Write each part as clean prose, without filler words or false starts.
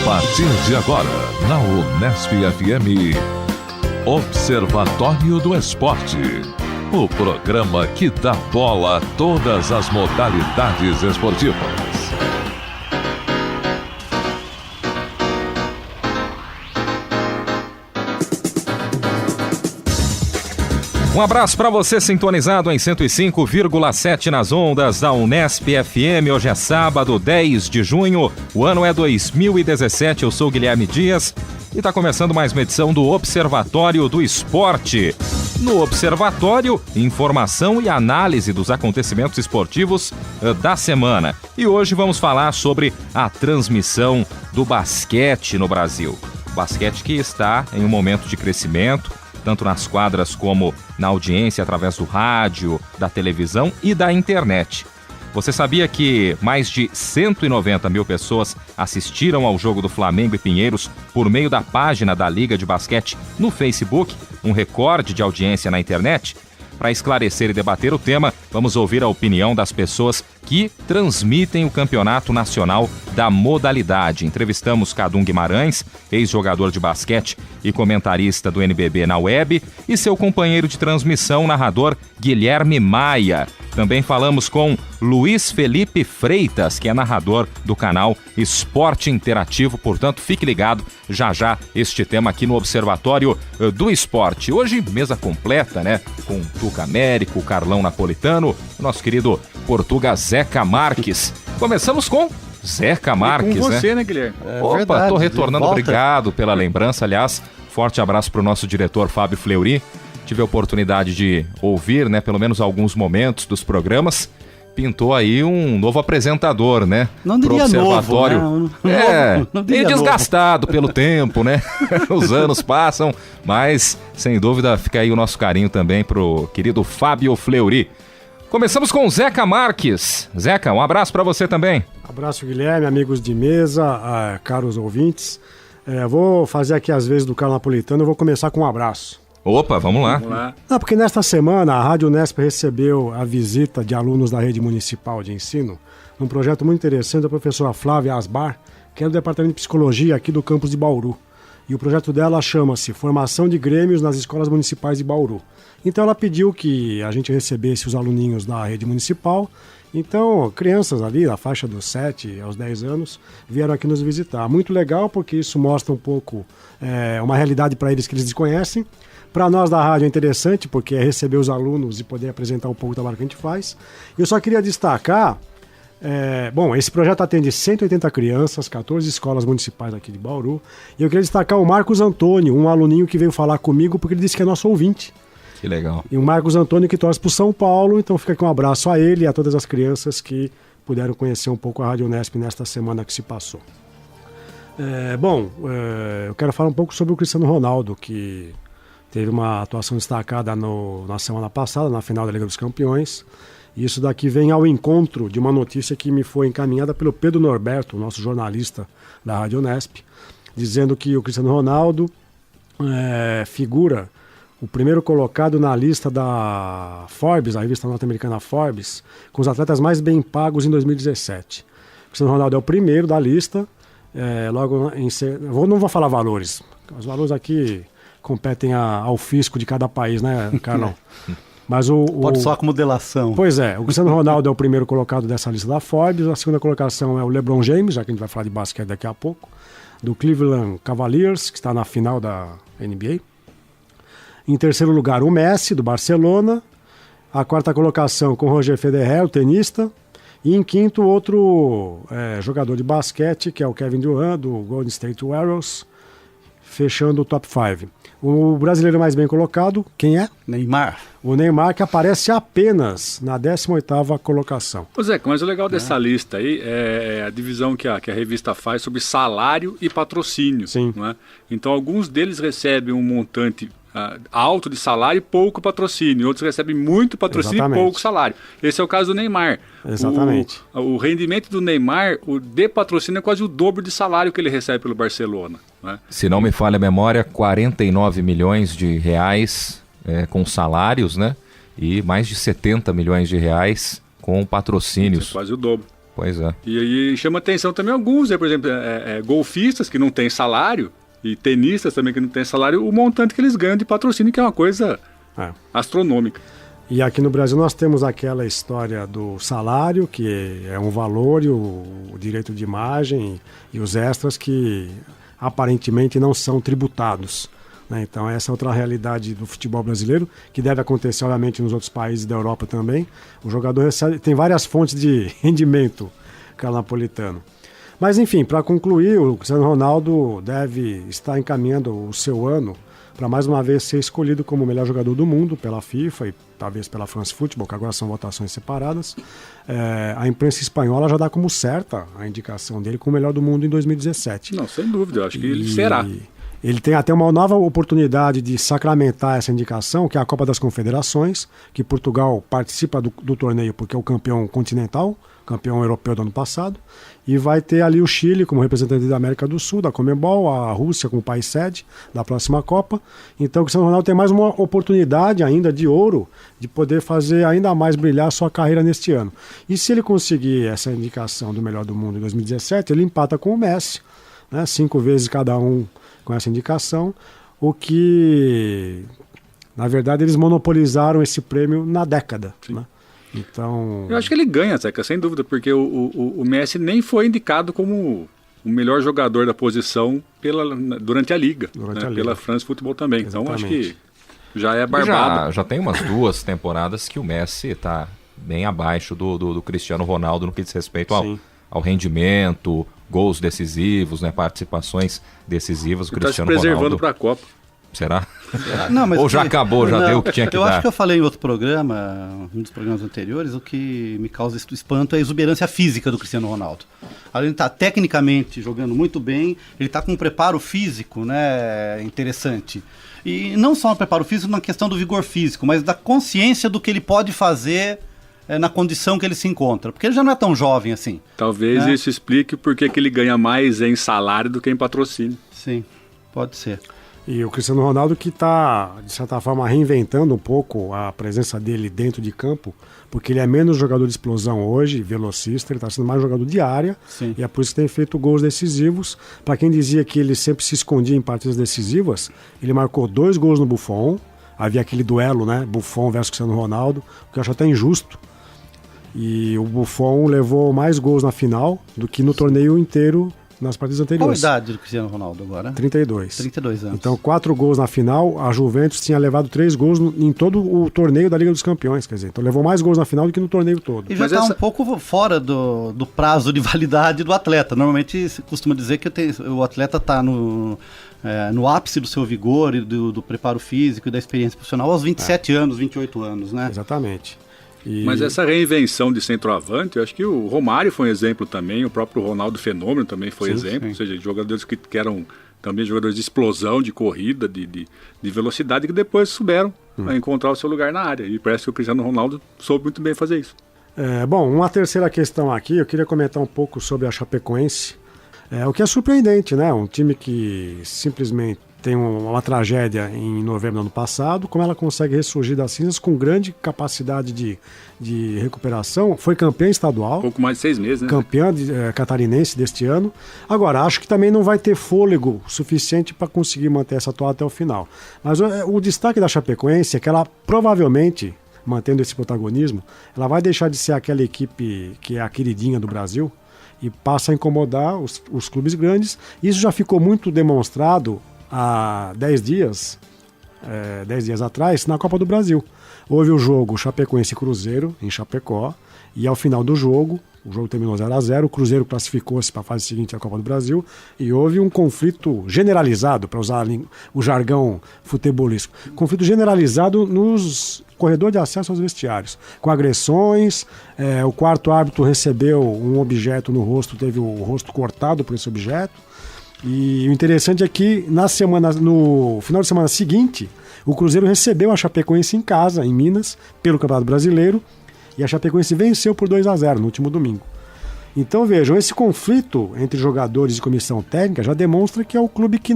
partir de agora, na Unesp FM, Observatório do Esporte. O programa que dá bola a todas as modalidades esportivas. Um abraço para você sintonizado em 105,7 nas ondas da Unesp FM. Hoje é sábado, 10 de junho, o ano é 2017. Eu sou Guilherme Dias e está começando mais uma edição do Observatório do Esporte. No Observatório, informação e análise dos acontecimentos esportivos da semana. E hoje vamos falar sobre a transmissão do basquete no Brasil. Basquete que está em um momento de crescimento, tanto nas quadras como na audiência através do rádio, da televisão e da internet. Você sabia que mais de 190 mil pessoas assistiram ao jogo do Flamengo e Pinheiros por meio da página da Liga de Basquete no Facebook, um recorde de audiência na internet? Para esclarecer e debater o tema, vamos ouvir a opinião das pessoas que transmitem o campeonato nacional da modalidade. Entrevistamos Cadum Guimarães, ex-jogador de basquete e comentarista do NBB na web, e seu companheiro de transmissão, narrador Guilherme Maia. Também falamos com Luiz Felipe Freitas, que é narrador do canal Esporte Interativo. Portanto, fique ligado, já este tema aqui no Observatório do Esporte. Hoje, mesa completa, né? Com Tuca Américo, Carlão Napolitano, nosso querido Portuga Zeca Marques. Começamos com Zeca Marques, com você, né, Guilherme? Opa, verdade, tô retornando, obrigado pela lembrança. Aliás, forte abraço para o nosso diretor Fábio Fleury. Tive a oportunidade de ouvir, né, pelo menos alguns momentos dos programas. Pintou aí um novo apresentador, né? Não diria pro Observatório. novo, não meio desgastado pelo tempo, né? Os anos passam, mas sem dúvida fica aí o nosso carinho também pro querido Fábio Fleury. Começamos com o Zeca Marques. Zeca, um abraço para você também. Abraço, Guilherme, amigos de mesa, caros ouvintes. Vou fazer aqui as vezes do Carlos Napolitano, eu vou começar com um abraço. Opa, vamos lá. Não, porque nesta semana a Rádio Unesp recebeu a visita de alunos da rede municipal de ensino num projeto muito interessante da professora Flávia Asbar, que é do Departamento de Psicologia aqui do campus de Bauru. E o projeto dela chama-se Formação de Grêmios nas Escolas Municipais de Bauru. Então ela pediu que a gente recebesse os aluninhos da rede municipal. Então, crianças ali, na faixa dos 7 aos 10 anos, vieram aqui nos visitar. Muito legal, porque isso mostra um pouco uma realidade para eles que eles desconhecem. Para nós da rádio é interessante, porque é receber os alunos e poder apresentar um pouco do trabalho que a gente faz. Eu só queria destacar, esse projeto atende 180 crianças, 14 escolas municipais aqui de Bauru. E eu queria destacar o Marcos Antônio, um aluninho que veio falar comigo, porque ele disse que é nosso ouvinte. Que legal. E o Marcos Antônio que torce para o São Paulo, então fica aqui um abraço a ele e a todas as crianças que puderam conhecer um pouco a Rádio Unesp nesta semana que se passou. Eu quero falar um pouco sobre o Cristiano Ronaldo, que teve uma atuação destacada na semana passada, na final da Liga dos Campeões. E isso daqui vem ao encontro de uma notícia que me foi encaminhada pelo Pedro Norberto, nosso jornalista da Rádio Unesp, dizendo que o Cristiano Ronaldo figura o primeiro colocado na lista da Forbes, a revista norte-americana Forbes, com os atletas mais bem pagos em 2017. O Cristiano Ronaldo é o primeiro da lista. Não vou falar valores. Os valores aqui competem ao fisco de cada país, né, Carlão? Mas pode só como delação. Pois é, o Cristiano Ronaldo é o primeiro colocado dessa lista da Forbes. A segunda colocação é o LeBron James, já que a gente vai falar de basquete daqui a pouco, do Cleveland Cavaliers, que está na final da NBA. Em terceiro lugar, o Messi, do Barcelona. A quarta colocação com o Roger Federer, o tenista. E em quinto, outro jogador de basquete, que é o Kevin Durant, do Golden State Warriors, fechando o top 5. O brasileiro mais bem colocado, quem é? Neymar. O Neymar, que aparece apenas na 18ª colocação. Ô Zeca, mas o legal dessa lista aí é a divisão que a revista faz sobre salário e patrocínio. Sim. Não é? Então, alguns deles recebem um montante alto de salário e pouco patrocínio. Outros recebem muito patrocínio Exatamente. e pouco salário. Esse é o caso do Neymar. Exatamente. O rendimento do Neymar, o de patrocínio, é quase o dobro de salário que ele recebe pelo Barcelona. Né? Se não me falha a memória, 49 milhões de reais com salários, né? E mais de 70 milhões de reais com patrocínios. É quase o dobro. Pois é. E aí chama atenção também alguns, por exemplo, golfistas que não têm salário e tenistas também que não têm salário, o montante que eles ganham de patrocínio, que é uma coisa astronômica. E aqui no Brasil nós temos aquela história do salário, que é um valor, e o direito de imagem e os extras que aparentemente não são tributados, né? Então essa é outra realidade do futebol brasileiro, que deve acontecer obviamente nos outros países da Europa também. O jogador tem várias fontes de rendimento, Napolitano. Mas enfim, para concluir, o Cristiano Ronaldo deve estar encaminhando o seu ano para mais uma vez ser escolhido como o melhor jogador do mundo pela FIFA e talvez pela France Football, que agora são votações separadas. A imprensa espanhola já dá como certa a indicação dele como o melhor do mundo em 2017. Não, sem dúvida, eu acho que ele será. Ele tem até uma nova oportunidade de sacramentar essa indicação, que é a Copa das Confederações, que Portugal participa do torneio porque é o campeão continental, campeão europeu do ano passado, e vai ter ali o Chile como representante da América do Sul, da Conmebol, a Rússia como país sede da próxima Copa. Então o Cristiano Ronaldo tem mais uma oportunidade ainda de ouro de poder fazer ainda mais brilhar a sua carreira neste ano. E se ele conseguir essa indicação do melhor do mundo em 2017, ele empata com o Messi, né? 5 vezes cada um com essa indicação, o que, na verdade, eles monopolizaram esse prêmio na década, né? Então... Eu acho que ele ganha, Zeca, sem dúvida, porque o Messi nem foi indicado como o melhor jogador da posição durante a Liga, pela France Football também. Exatamente. Então acho que já é barbado. Já tem umas 2 temporadas que o Messi está bem abaixo do Cristiano Ronaldo no que diz respeito ao rendimento, gols decisivos, né, participações decisivas. O Cristiano Ronaldo está se preservando Ronaldo... para a Copa. Será? Não, mas ou já acabou, já deu o que tinha que dar? Eu acho que eu falei em outro programa, um dos programas anteriores, o que me causa espanto é a exuberância física do Cristiano Ronaldo. Além de estar tecnicamente jogando muito bem, ele está com um preparo físico, né, interessante. E não só um preparo físico na questão do vigor físico, mas da consciência do que ele pode fazer na condição que ele se encontra. Porque ele já não é tão jovem assim. Talvez isso explique por que ele ganha mais em salário do que em patrocínio. Sim, pode ser. E o Cristiano Ronaldo que está, de certa forma, reinventando um pouco a presença dele dentro de campo, porque ele é menos jogador de explosão hoje, velocista, ele está sendo mais jogador de área. Sim. E é por isso que tem feito gols decisivos. Para quem dizia que ele sempre se escondia em partidas decisivas, ele marcou 2 gols no Buffon, havia aquele duelo, né, Buffon versus Cristiano Ronaldo, que eu acho até injusto. E o Buffon levou mais gols na final do que no torneio inteiro nas partidas anteriores. Qual a idade do Cristiano Ronaldo agora? 32. 32 anos. Então 4 gols na final, a Juventus tinha levado 3 gols em todo o torneio da Liga dos Campeões, quer dizer, então levou mais gols na final do que no torneio todo. E já está um pouco fora do prazo de validade do atleta. Normalmente se costuma dizer que o atleta está no ápice do seu vigor e do preparo físico e da experiência profissional aos 27 anos, 28 anos, né? Exatamente. Mas essa reinvenção de centroavante, eu acho que o Romário foi um exemplo também, o próprio Ronaldo Fenômeno também foi exemplo, ou seja, jogadores que eram também jogadores de explosão, de corrida, de velocidade, que depois souberam encontrar o seu lugar na área. E parece que o Cristiano Ronaldo soube muito bem fazer isso. Bom, uma terceira questão aqui, eu queria comentar um pouco sobre a Chapecoense. O que é surpreendente, né? Um time que simplesmente tem uma tragédia em novembro do ano passado, como ela consegue ressurgir das cinzas com grande capacidade de recuperação. Foi campeã estadual. Pouco mais de 6 meses, né? Campeã catarinense deste ano. Agora, acho que também não vai ter fôlego suficiente para conseguir manter essa toada até o final. Mas o destaque da Chapecoense é que ela provavelmente, mantendo esse protagonismo, ela vai deixar de ser aquela equipe que é a queridinha do Brasil e passa a incomodar os clubes grandes. Isso já ficou muito demonstrado há 10 dias atrás, na Copa do Brasil. Houve o jogo Chapecoense e Cruzeiro, em Chapecó, e ao final do jogo, o jogo terminou 0-0, o Cruzeiro classificou-se para a fase seguinte da Copa do Brasil, e houve um conflito generalizado, para usar o jargão futebolístico, conflito generalizado nos corredores de acesso aos vestiários, com agressões, o quarto árbitro recebeu um objeto no rosto, teve o rosto cortado por esse objeto. E o interessante é que no final de semana seguinte, o Cruzeiro recebeu a Chapecoense em casa, em Minas, pelo Campeonato Brasileiro, e a Chapecoense venceu por 2-0 no último domingo. Então vejam, esse conflito entre jogadores e comissão técnica já demonstra que é o clube que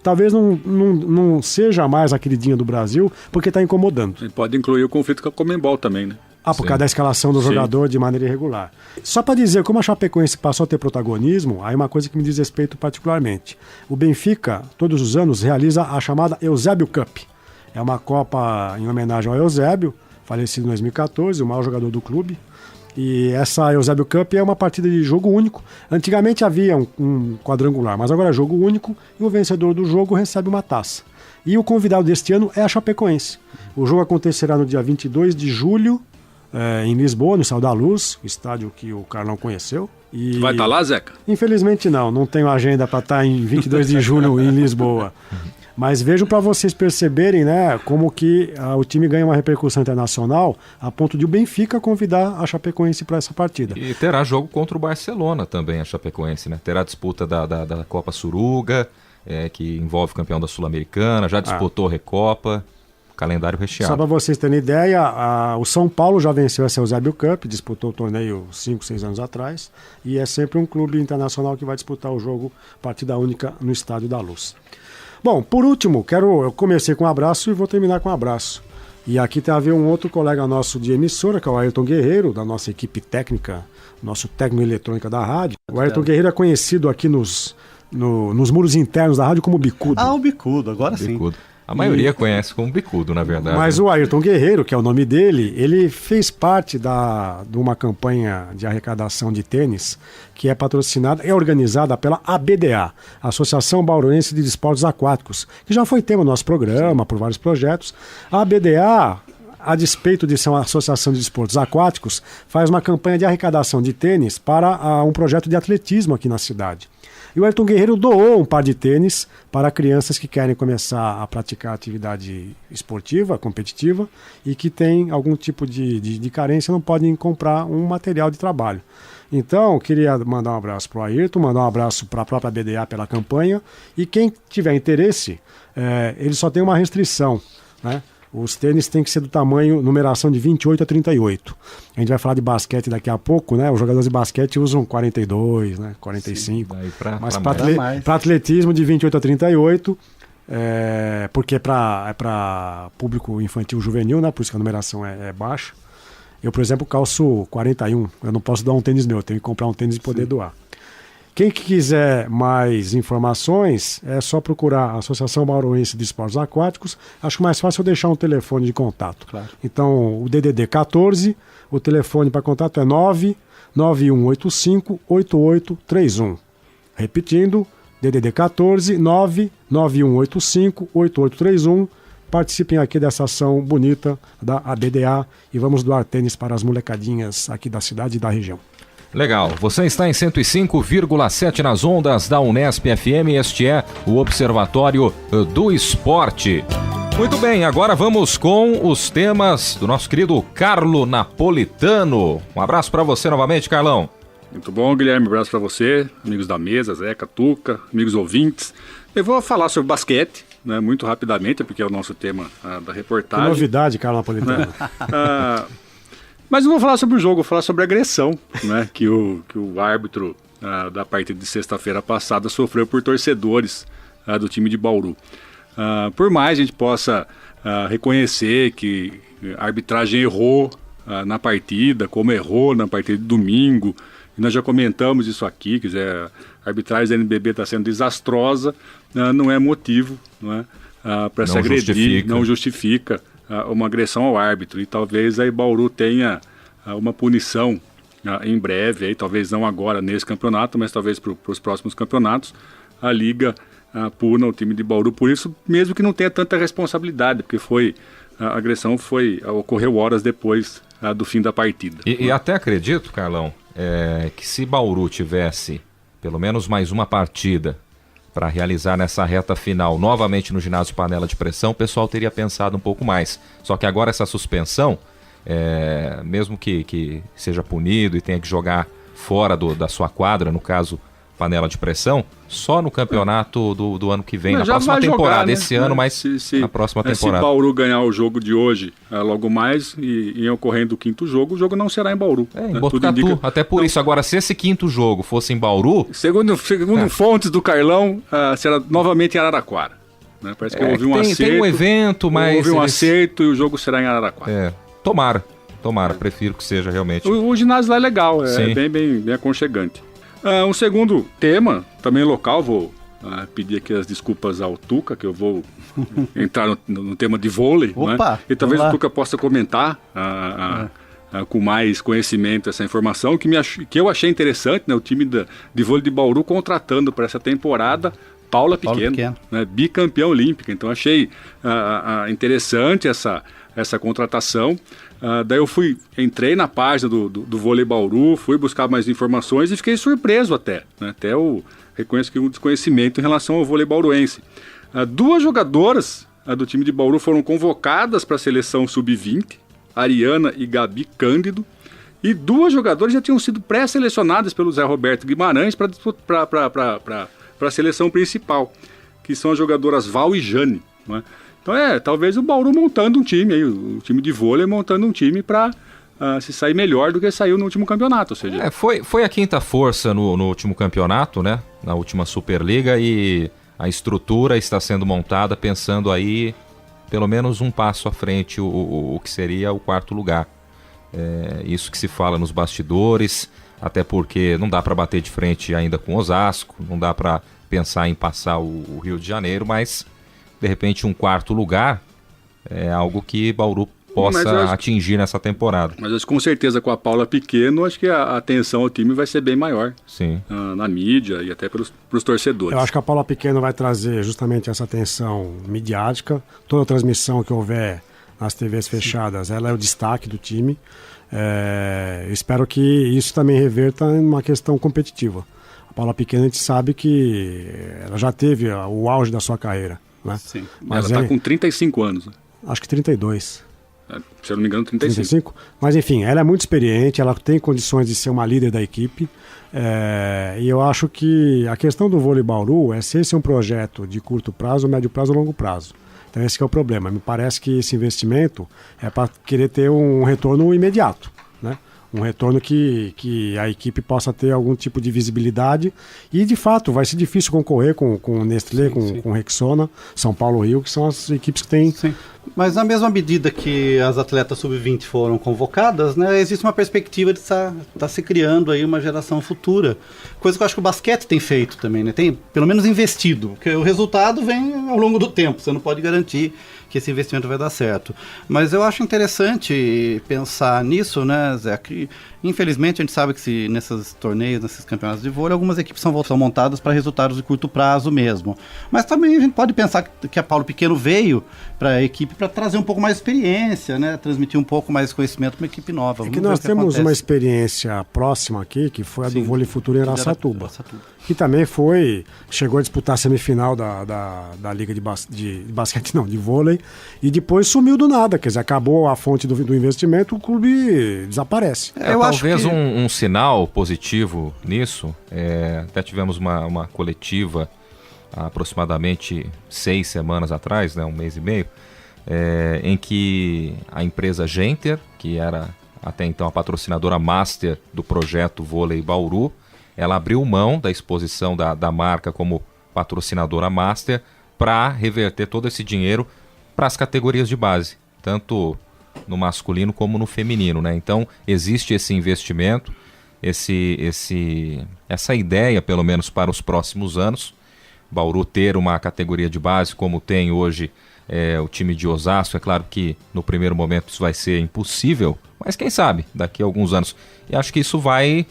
talvez não seja mais a queridinha do Brasil, porque está incomodando. E pode incluir o conflito com a Conmebol também, né? Por causa da escalação do jogador de maneira irregular. Só para dizer, como a Chapecoense passou a ter protagonismo, aí uma coisa que me diz respeito particularmente. O Benfica, todos os anos, realiza a chamada Eusébio Cup. É uma Copa em homenagem ao Eusébio, falecido em 2014, o maior jogador do clube. E essa Eusébio Cup é uma partida de jogo único. Antigamente havia um quadrangular, mas agora é jogo único e o vencedor do jogo recebe uma taça. E o convidado deste ano é a Chapecoense. O jogo acontecerá no dia 22 de julho, em Lisboa, no Estádio da Luz, o estádio que o Carlão conheceu. Tu vai estar lá, Zeca? Infelizmente não tenho agenda para estar em 22 de julho em Lisboa. Mas vejo para vocês perceberem, né, como que o time ganha uma repercussão internacional a ponto de o Benfica convidar a Chapecoense para essa partida. E terá jogo contra o Barcelona também, a Chapecoense, né? Terá disputa da Copa Suruga, que envolve o campeão da Sul-Americana, já disputou Recopa. Calendário recheado. Só para vocês terem ideia, o São Paulo já venceu essa Eusébio Cup, disputou o torneio 5, 6 anos atrás, e é sempre um clube internacional que vai disputar o jogo partida única no Estádio da Luz. Bom, por último, eu comecei com um abraço e vou terminar com um abraço. E aqui tem a ver um outro colega nosso de emissora, que é o Ayrton Guerreiro, da nossa equipe técnica, nosso técnico eletrônica da rádio. O Ayrton Guerreiro é conhecido aqui nos muros internos da rádio como Bicudo. O Bicudo, agora sim. A maioria conhece como Bicudo, na verdade. Mas o Ayrton Guerreiro, que é o nome dele, ele fez parte de uma campanha de arrecadação de tênis que é patrocinada e organizada pela ABDA, Associação Bauruense de Desportos Aquáticos, que já foi tema do nosso programa por vários projetos. A ABDA, a despeito de ser uma associação de desportos aquáticos, faz uma campanha de arrecadação de tênis para um projeto de atletismo aqui na cidade. E o Ayrton Guerreiro doou um par de tênis para crianças que querem começar a praticar atividade esportiva, competitiva, e que têm algum tipo de carência, não podem comprar um material de trabalho. Então, queria mandar um abraço para o Ayrton, mandar um abraço para a própria BDA pela campanha, e quem tiver interesse, ele só tem uma restrição, né? Os tênis têm que ser do tamanho, numeração de 28 a 38. A gente vai falar de basquete daqui a pouco, né? Os jogadores de basquete usam 42, né? 45. Sim, mas para atletismo de 28 a 38, porque é para público infantil juvenil, né? Por isso que a numeração é baixa. Eu, por exemplo, calço 41. Eu não posso dar um tênis meu, eu tenho que comprar um tênis e poder doar. Quem quiser mais informações, é só procurar a Associação Bauruense de Esportes Aquáticos. Acho mais fácil eu deixar um telefone de contato. Claro. Então, o DDD 14, o telefone para contato é 99185-8831. Repetindo, DDD 14, 99185-8831. Participem aqui dessa ação bonita da ABDA e vamos doar tênis para as molecadinhas aqui da cidade e da região. Legal, você está em 105,7 nas ondas da Unesp FM, este é o Observatório do Esporte. Muito bem, agora vamos com os temas do nosso querido Carlo Napolitano. Um abraço para você novamente, Carlão. Muito bom, Guilherme, um abraço para você, amigos da mesa, Zeca, Tuca, amigos ouvintes. Eu vou falar sobre basquete, né, muito rapidamente, porque é o nosso tema da reportagem. Que novidade, Carlo Napolitano. Mas não vou falar sobre o jogo, vou falar sobre a agressão, né, que o árbitro da partida de sexta-feira passada sofreu por torcedores do time de Bauru. Por mais a gente possa reconhecer que a arbitragem errou na partida, como errou na partida de domingo, e nós já comentamos isso aqui, quer dizer, a arbitragem da NBB está sendo desastrosa, não é motivo, para se agredir, não justifica uma agressão ao árbitro, e talvez aí Bauru tenha uma punição em breve, aí, talvez não agora nesse campeonato, mas talvez para os próximos campeonatos, a Liga puna o time de Bauru por isso, mesmo que não tenha tanta responsabilidade, porque a agressão ocorreu horas depois do fim da partida. E até acredito, Carlão, que se Bauru tivesse pelo menos mais uma partida para realizar nessa reta final, novamente no ginásio Panela de Pressão, o pessoal teria pensado um pouco mais. Só que agora essa suspensão, mesmo que seja punido e tenha que jogar fora da sua quadra, no caso Panela de Pressão, só no campeonato do ano que vem, na próxima temporada, jogar, né? Esse ano, mas na próxima temporada. Se Bauru ganhar o jogo de hoje, logo mais, e ocorrendo o quinto jogo, o jogo não será em Bauru. Em Botucatu, até por isso. Agora, se esse quinto jogo fosse em Bauru... Segundo fontes do Carlão, será novamente em Araraquara. Né? Parece que houve um acerto. Tem um evento, mas... Houve um acerto e o jogo será em Araraquara. Tomara. Tomara, prefiro que seja realmente. O ginásio lá é legal, Sim. bem aconchegante. Um segundo tema, também local, vou pedir aqui as desculpas ao Tuca, que eu vou entrar no tema de vôlei. Opa, né? E talvez o Tuca possa comentar com mais conhecimento essa informação, que eu achei interessante, né? O time de vôlei de Bauru contratando para essa temporada Paula Pequeno. Né? Bicampeã olímpica. Então achei interessante essa contratação. Daí eu entrei na página do Vôlei Bauru, fui buscar mais informações e fiquei surpreso até. Né? Até eu reconheço que um desconhecimento em relação ao vôlei bauruense. 2 jogadoras do time de Bauru foram convocadas para a seleção sub-20, Ariana e Gabi Cândido, e 2 jogadoras já tinham sido pré-selecionadas pelo Zé Roberto Guimarães para a seleção principal, que são as jogadoras Val e Jane. Né? Então talvez o Bauru montando um time, aí, o time de vôlei montando um time para se sair melhor do que saiu no último campeonato. Ou seja, foi a quinta força no último campeonato, né? Na última Superliga, e a estrutura está sendo montada pensando aí pelo menos um passo à frente o que seria o 4º lugar. Isso que se fala nos bastidores, até porque não dá para bater de frente ainda com Osasco, não dá para pensar em passar o Rio de Janeiro, mas de repente um 4º lugar é algo que Bauru possa atingir nessa temporada. Mas com certeza com a Paula Pequeno, acho que a atenção ao time vai ser bem maior. Sim. Na mídia e até pros torcedores. Eu acho que a Paula Pequeno vai trazer justamente essa atenção midiática. Toda transmissão que houver nas TVs fechadas, ela é o destaque do time. Espero que isso também reverta em uma questão competitiva. A Paula Pequeno, a gente sabe que ela já teve o auge da sua carreira. Né? Sim. Mas ela está com 35 anos. Né? Acho que 32. Se eu não me engano, 35. Mas enfim, ela é muito experiente, ela tem condições de ser uma líder da equipe. E eu acho que a questão do vôlei Bauru é se esse é um projeto de curto prazo, médio prazo ou longo prazo. Então esse que é o problema. Me parece que esse investimento é para querer ter um retorno imediato, né? Um retorno que a equipe possa ter algum tipo de visibilidade. E, de fato, vai ser difícil concorrer com o Nestlé, com Rexona, São Paulo, Rio, que são as equipes que têm... Sim. Mas na mesma medida que as atletas sub-20 foram convocadas, né, existe uma perspectiva de estar se criando aí uma geração futura. Coisa que eu acho que o basquete tem feito também, né? Tem, pelo menos, investido. Porque o resultado vem ao longo do tempo. Você não pode garantir que esse investimento vai dar certo. Mas eu acho interessante pensar nisso, né, Zé? Que, infelizmente, a gente sabe que nesses torneios, nesses campeonatos de vôlei, algumas equipes são montadas para resultados de curto prazo mesmo. Mas também a gente pode pensar que a Paulo Pequeno veio para a equipe para trazer um pouco mais de experiência, né? Transmitir um pouco mais de conhecimento para uma equipe nova. É que nós temos uma experiência próxima aqui, que foi a do Vôlei Futuro em Araçatuba. Que também chegou a disputar a semifinal da Liga de basquete, não, de vôlei, e depois sumiu do nada, quer dizer, acabou a fonte do investimento, o clube desaparece. Talvez um sinal positivo nisso, até tivemos uma coletiva há aproximadamente 6 semanas atrás, né, 1 mês e meio, em que a empresa Genter, que era até então a patrocinadora master do projeto Vôlei Bauru, ela abriu mão da exposição da marca como patrocinadora master para reverter todo esse dinheiro para as categorias de base, tanto no masculino como no feminino, né? Então existe esse investimento, essa ideia, pelo menos para os próximos anos, Bauru ter uma categoria de base como tem hoje o time de Osasco. É claro que no primeiro momento isso vai ser impossível, mas quem sabe daqui a alguns anos. E acho que isso vai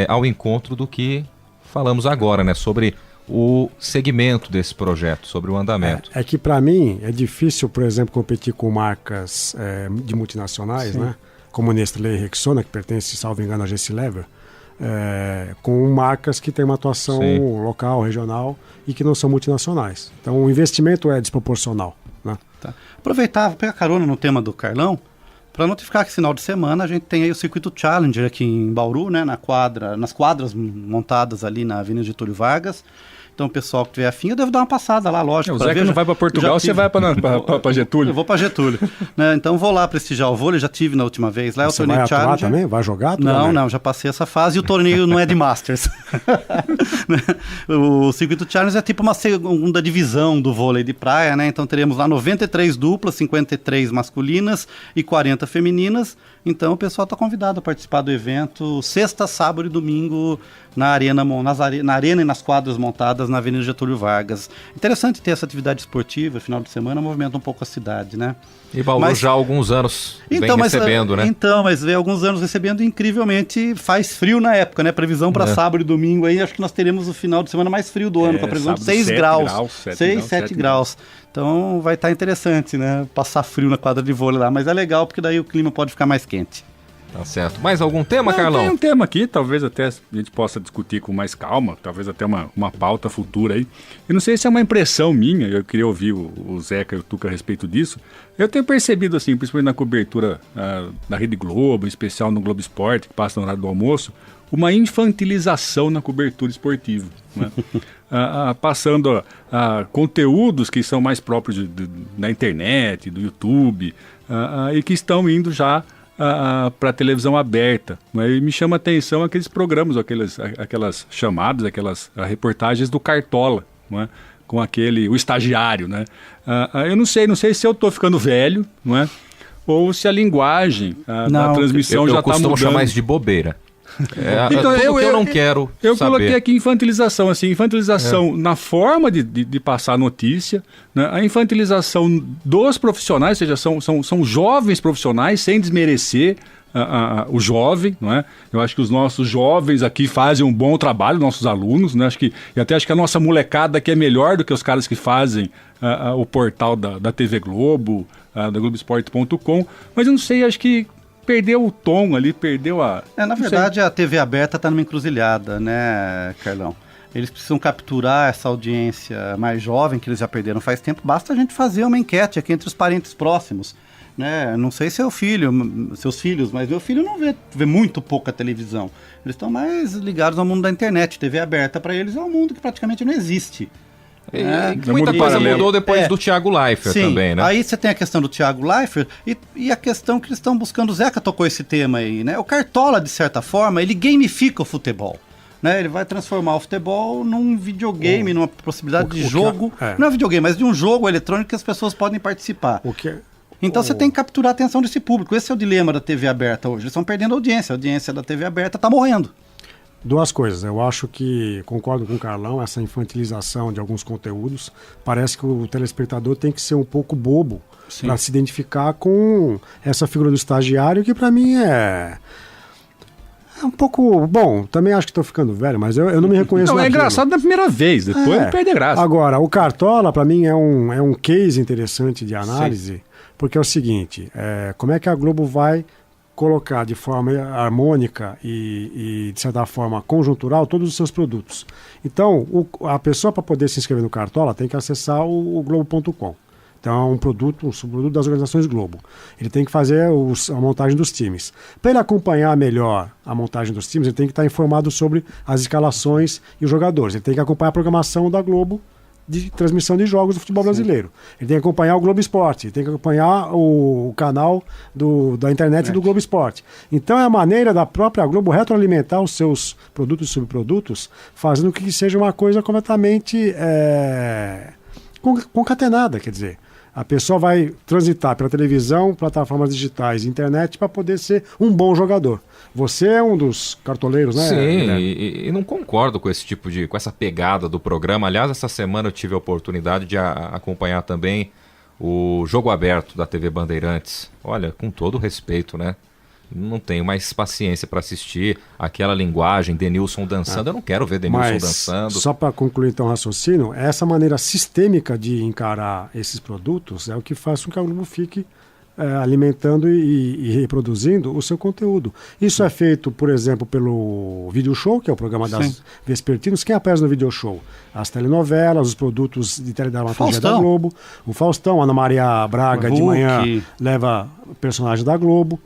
ao encontro do que falamos agora, né? Sobre o segmento desse projeto, sobre o andamento. É que para mim é difícil, por exemplo, competir com marcas de multinacionais, né? Como Nestlé e Rexona, que pertence, salvo engano, a GC Lever, com marcas que têm uma atuação local, regional e que não são multinacionais. Então o investimento é desproporcional, né? Tá. Aproveitar, vou pegar carona no tema do Carlão, para notificar que esse final de semana a gente tem aí o Circuito Challenger aqui em Bauru, né, nas quadras montadas ali na Avenida Getúlio Vargas. Então o pessoal que tiver afim, eu devo dar uma passada lá, lógico. O Zé que não vai para Portugal, você vai para Getúlio. Eu vou para Getúlio. Né? Então vou lá prestigiar o vôlei, já tive na última vez. Lá é o Você torneio vai atuar Challenger. também? Vai jogar? Não, já passei essa fase e o torneio não é de Masters. O circuito Challenger é tipo uma segunda divisão do vôlei de praia, né? Então teremos lá 93 duplas, 53 masculinas e 40 femininas. Então o pessoal está convidado a participar do evento sexta, sábado e domingo na arena e nas quadras montadas na Avenida Getúlio Vargas. Interessante ter essa atividade esportiva, final de semana movimenta um pouco a cidade, né? E Bauru já há alguns anos vem recebendo, né? Então, mas vem alguns anos recebendo e incrivelmente faz frio na época, né? Previsão para sábado e domingo aí, acho que nós teremos o final de semana mais frio do ano, com a previsão de 6 graus. 7 graus. Então vai estar interessante, né? Passar frio na quadra de vôlei lá, mas é legal porque daí o clima pode ficar mais quente. Tá certo. Mais algum tema, Carlão? Tem um tema aqui, talvez até a gente possa discutir com mais calma, talvez até uma pauta futura aí. Eu não sei se é uma impressão minha, eu queria ouvir o Zeca e o Tuca a respeito disso. Eu tenho percebido, assim, principalmente na cobertura da Rede Globo, em especial no Globo Esporte, que passa no horário do almoço, uma infantilização na cobertura esportiva, né? Passando conteúdos que são mais próprios da internet, do YouTube, e que estão indo já para a televisão aberta. Né? E me chama a atenção aqueles programas, aquelas chamadas, aquelas reportagens do Cartola, né? Com o estagiário. Né? Eu não sei se eu estou ficando velho, não é? Ou se a linguagem da transmissão já está mudando. Eu costumo chamar isso de bobeira. Então, eu não quero eu saber. Coloquei aqui infantilização, na forma de passar a notícia, né? A infantilização dos profissionais, ou seja, são jovens profissionais, sem desmerecer o jovem, não é? Eu acho que os nossos jovens aqui fazem um bom trabalho, nossos alunos, né? Acho que a nossa molecada aqui é melhor do que os caras que fazem o portal da TV Globo, da Globoesporte.com, mas eu não sei, acho que perdeu o tom ali, perdeu a... Na verdade, a TV aberta está numa encruzilhada, né, Carlão? Eles precisam capturar essa audiência mais jovem, que eles já perderam faz tempo. Basta a gente fazer uma enquete aqui entre os parentes próximos, né? Não sei seus filhos, mas meu filho não vê muito pouca televisão. Eles estão mais ligados ao mundo da internet. TV aberta para eles é um mundo que praticamente não existe. Muita coisa mudou depois do Thiago Leifert também, né? Aí você tem a questão do Thiago Leifert e a questão que eles estão buscando. O Zeca tocou esse tema aí, né? O Cartola, de certa forma, ele gamifica o futebol. Né? Ele vai transformar o futebol num videogame, numa possibilidade de jogo. Não é videogame, mas de um jogo eletrônico que as pessoas podem participar. Então você tem que capturar a atenção desse público. Esse é o dilema da TV aberta hoje. Eles estão perdendo audiência. A audiência da TV aberta está morrendo. Duas coisas. Eu acho que, concordo com o Carlão, essa infantilização de alguns conteúdos. Parece que o telespectador tem que ser um pouco bobo para se identificar com essa figura do estagiário, que para mim é um pouco... Bom, também acho que estou ficando velho, mas eu não me reconheço naquilo. É engraçado na primeira vez, depois perde a graça. Agora, o Cartola, para mim, é um case interessante de análise, porque é o seguinte, como é que a Globo vai colocar de forma harmônica e de certa forma conjuntural todos os seus produtos. Então, a pessoa, para poder se inscrever no Cartola, tem que acessar o Globo.com. Então é um subproduto das organizações Globo. Ele tem que fazer a montagem dos times. Para ele acompanhar melhor a montagem dos times, ele tem que estar informado sobre as escalações e os jogadores. Ele tem que acompanhar a programação da Globo de transmissão de jogos do futebol brasileiro. Ele tem que acompanhar o Globo Esporte, ele tem que acompanhar o canal da internet do Globo Esporte. Então é a maneira da própria Globo retroalimentar os seus produtos e subprodutos, fazendo com que seja uma coisa completamente concatenada, quer dizer. A pessoa vai transitar pela televisão, plataformas digitais e internet para poder ser um bom jogador. Você é um dos cartoleiros, né? Sim, e não concordo com esse tipo com essa pegada do programa. Aliás, essa semana eu tive a oportunidade de acompanhar também o Jogo Aberto da TV Bandeirantes. Olha, com todo respeito, né? Não tenho mais paciência para assistir aquela linguagem, Denilson dançando. Eu não quero ver Denilson dançando. Só para concluir então o raciocínio, essa maneira sistêmica de encarar esses produtos é o que faz com que a Globo fique alimentando e reproduzindo o seu conteúdo. Isso é feito, por exemplo, pelo Video Show, que é o programa das vespertinas. Quem aparece no Video Show? As telenovelas, os produtos de teledramaturgia da Globo. O Faustão, Ana Maria Braga de manhã leva personagem da Globo.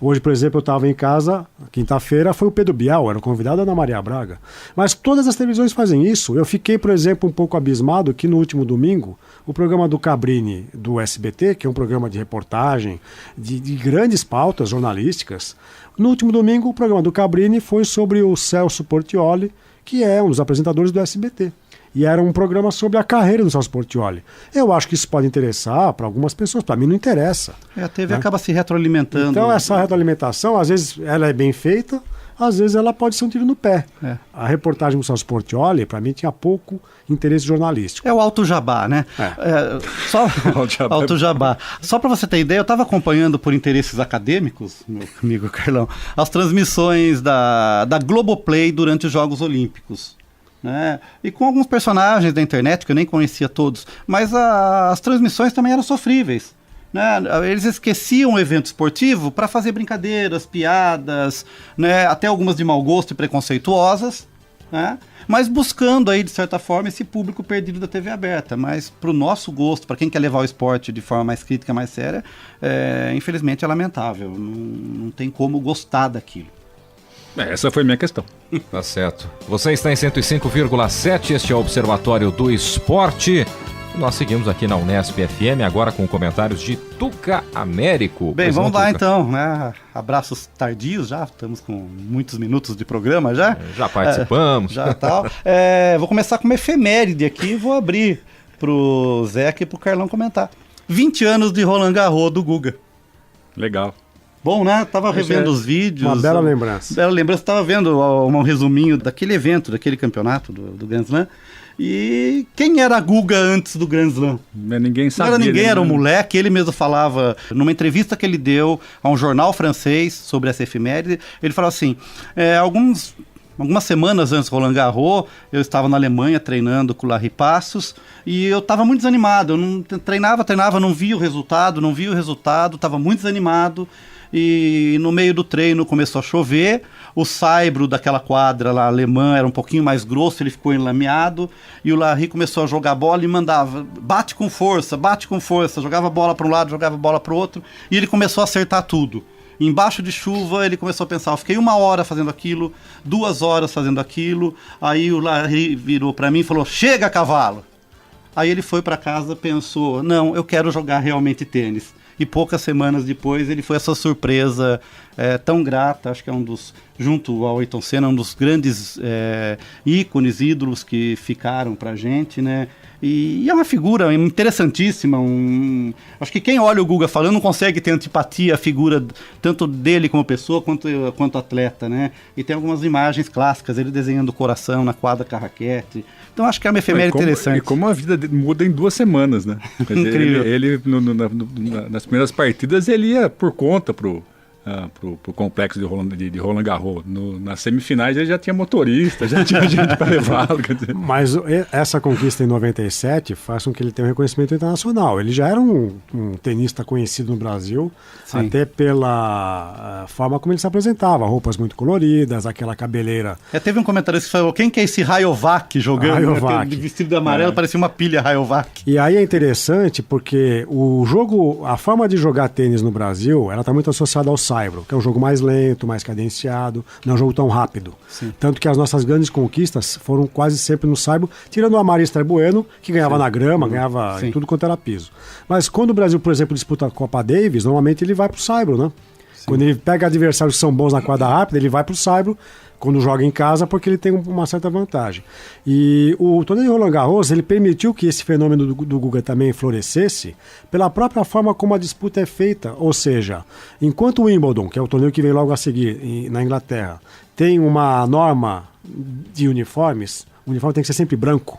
Hoje, por exemplo, eu estava em casa, quinta-feira, foi o Pedro Bial, era o convidado da Ana Maria Braga. Mas todas as televisões fazem isso. Eu fiquei, por exemplo, um pouco abismado que no último domingo, o programa do Cabrini, do SBT, que é um programa de reportagem, de grandes pautas jornalísticas, no último domingo o programa do Cabrini foi sobre o Celso Portiolli, que é um dos apresentadores do SBT. E era um programa sobre a carreira do Celso Portiolli. Eu acho que isso pode interessar para algumas pessoas, para mim não interessa. A TV acaba se retroalimentando. Então essa retroalimentação, às vezes ela é bem feita, às vezes ela pode ser um tiro no pé. A reportagem do Celso Portiolli, para mim, tinha pouco interesse jornalístico. É o Alto Jabá, né? Só Alto Jabá. Só para você ter ideia, eu estava acompanhando por interesses acadêmicos, meu amigo Carlão, as transmissões da Globoplay durante os Jogos Olímpicos. Né? E com alguns personagens da internet, que eu nem conhecia todos, mas as transmissões também eram sofríveis. Né? Eles esqueciam o evento esportivo para fazer brincadeiras, piadas, né? Até algumas de mau gosto e preconceituosas, né? Mas buscando aí, de certa forma, esse público perdido da TV aberta. Mas para o nosso gosto, para quem quer levar o esporte de forma mais crítica, mais séria, infelizmente é lamentável. Não tem como gostar daquilo. Essa foi minha questão. Tá certo. Você está em 105,7, este é o Observatório do Esporte. Nós seguimos aqui na Unesp FM, agora com comentários de Tuca Américo. Bem, vamos lá então, né? Abraços tardios já, estamos com muitos minutos de programa já. Já participamos. Já tal. Vou começar com uma efeméride aqui e vou abrir pro Zeca e pro Carlão comentar. 20 anos de Roland Garros do Guga. Legal. Bom, né? Tava revendo os vídeos. Uma bela lembrança. Bela lembrança. Tava vendo um resuminho daquele evento, daquele campeonato do Grand Slam. E quem era a Guga antes do Grand Slam? Ninguém sabia. Não era ninguém, era um moleque. Ele mesmo falava, numa entrevista que ele deu a um jornal francês sobre essa efeméride, ele falou assim, algumas semanas antes do Roland Garros, eu estava na Alemanha treinando com o Larry Passos e eu estava muito desanimado. Eu não treinava, não via o resultado, estava muito desanimado. E no meio do treino começou a chover, o saibro daquela quadra lá alemã era um pouquinho mais grosso, ele ficou enlameado, e o Larry começou a jogar bola e mandava, bate com força, jogava bola para um lado, jogava bola para o outro, e ele começou a acertar tudo. Embaixo de chuva, ele começou a pensar, eu fiquei 1 hora fazendo aquilo, 2 horas fazendo aquilo, aí o Larry virou para mim e falou, chega, cavalo! Aí ele foi para casa, pensou, não, eu quero jogar realmente tênis. E poucas semanas depois ele foi essa surpresa tão grata, acho que é um dos, junto ao Ayrton Senna, um dos grandes ícones, ídolos que ficaram pra gente, né? E é uma figura interessantíssima, acho que quem olha o Guga falando não consegue ter antipatia à figura tanto dele como pessoa quanto atleta, né? E tem algumas imagens clássicas, ele desenhando o coração na quadra com a raquete. Então acho que é uma efeméride interessante. E como a vida muda em 2 semanas, né? Incrível. Ele nas primeiras partidas ele ia por conta pro complexo de Roland Garros. Nas semifinais ele já tinha motorista, já tinha gente para levá-lo. Mas essa conquista em 97 faz com que ele tenha um reconhecimento internacional. Ele já era um tenista conhecido no Brasil, sim, até pela forma como ele se apresentava, roupas muito coloridas, aquela cabeleira. Teve um comentário que falou, quem que é esse Rayovac jogando? Rayovac. De vestido de amarelo, parecia uma pilha Rayovac. E aí é interessante porque a forma de jogar tênis no Brasil, ela está muito associada ao saibro, que é um jogo mais lento, mais cadenciado, não é um jogo tão rápido. Sim. Tanto que as nossas grandes conquistas foram quase sempre no saibro, tirando o Amarista Bueno, que ganhava, sim, na grama, ganhava, sim, em tudo quanto era piso. Mas quando o Brasil, por exemplo, disputa a Copa Davis, normalmente ele vai pro saibro, né? Sim. Quando ele pega adversários que são bons na quadra rápida, ele vai pro saibro, quando joga em casa, porque ele tem uma certa vantagem. E o torneio de Roland Garros, ele permitiu que esse fenômeno do Guga também florescesse pela própria forma como a disputa é feita. Ou seja, enquanto o Wimbledon, que é o torneio que vem logo a seguir na Inglaterra, tem uma norma de uniformes, o uniforme tem que ser sempre branco.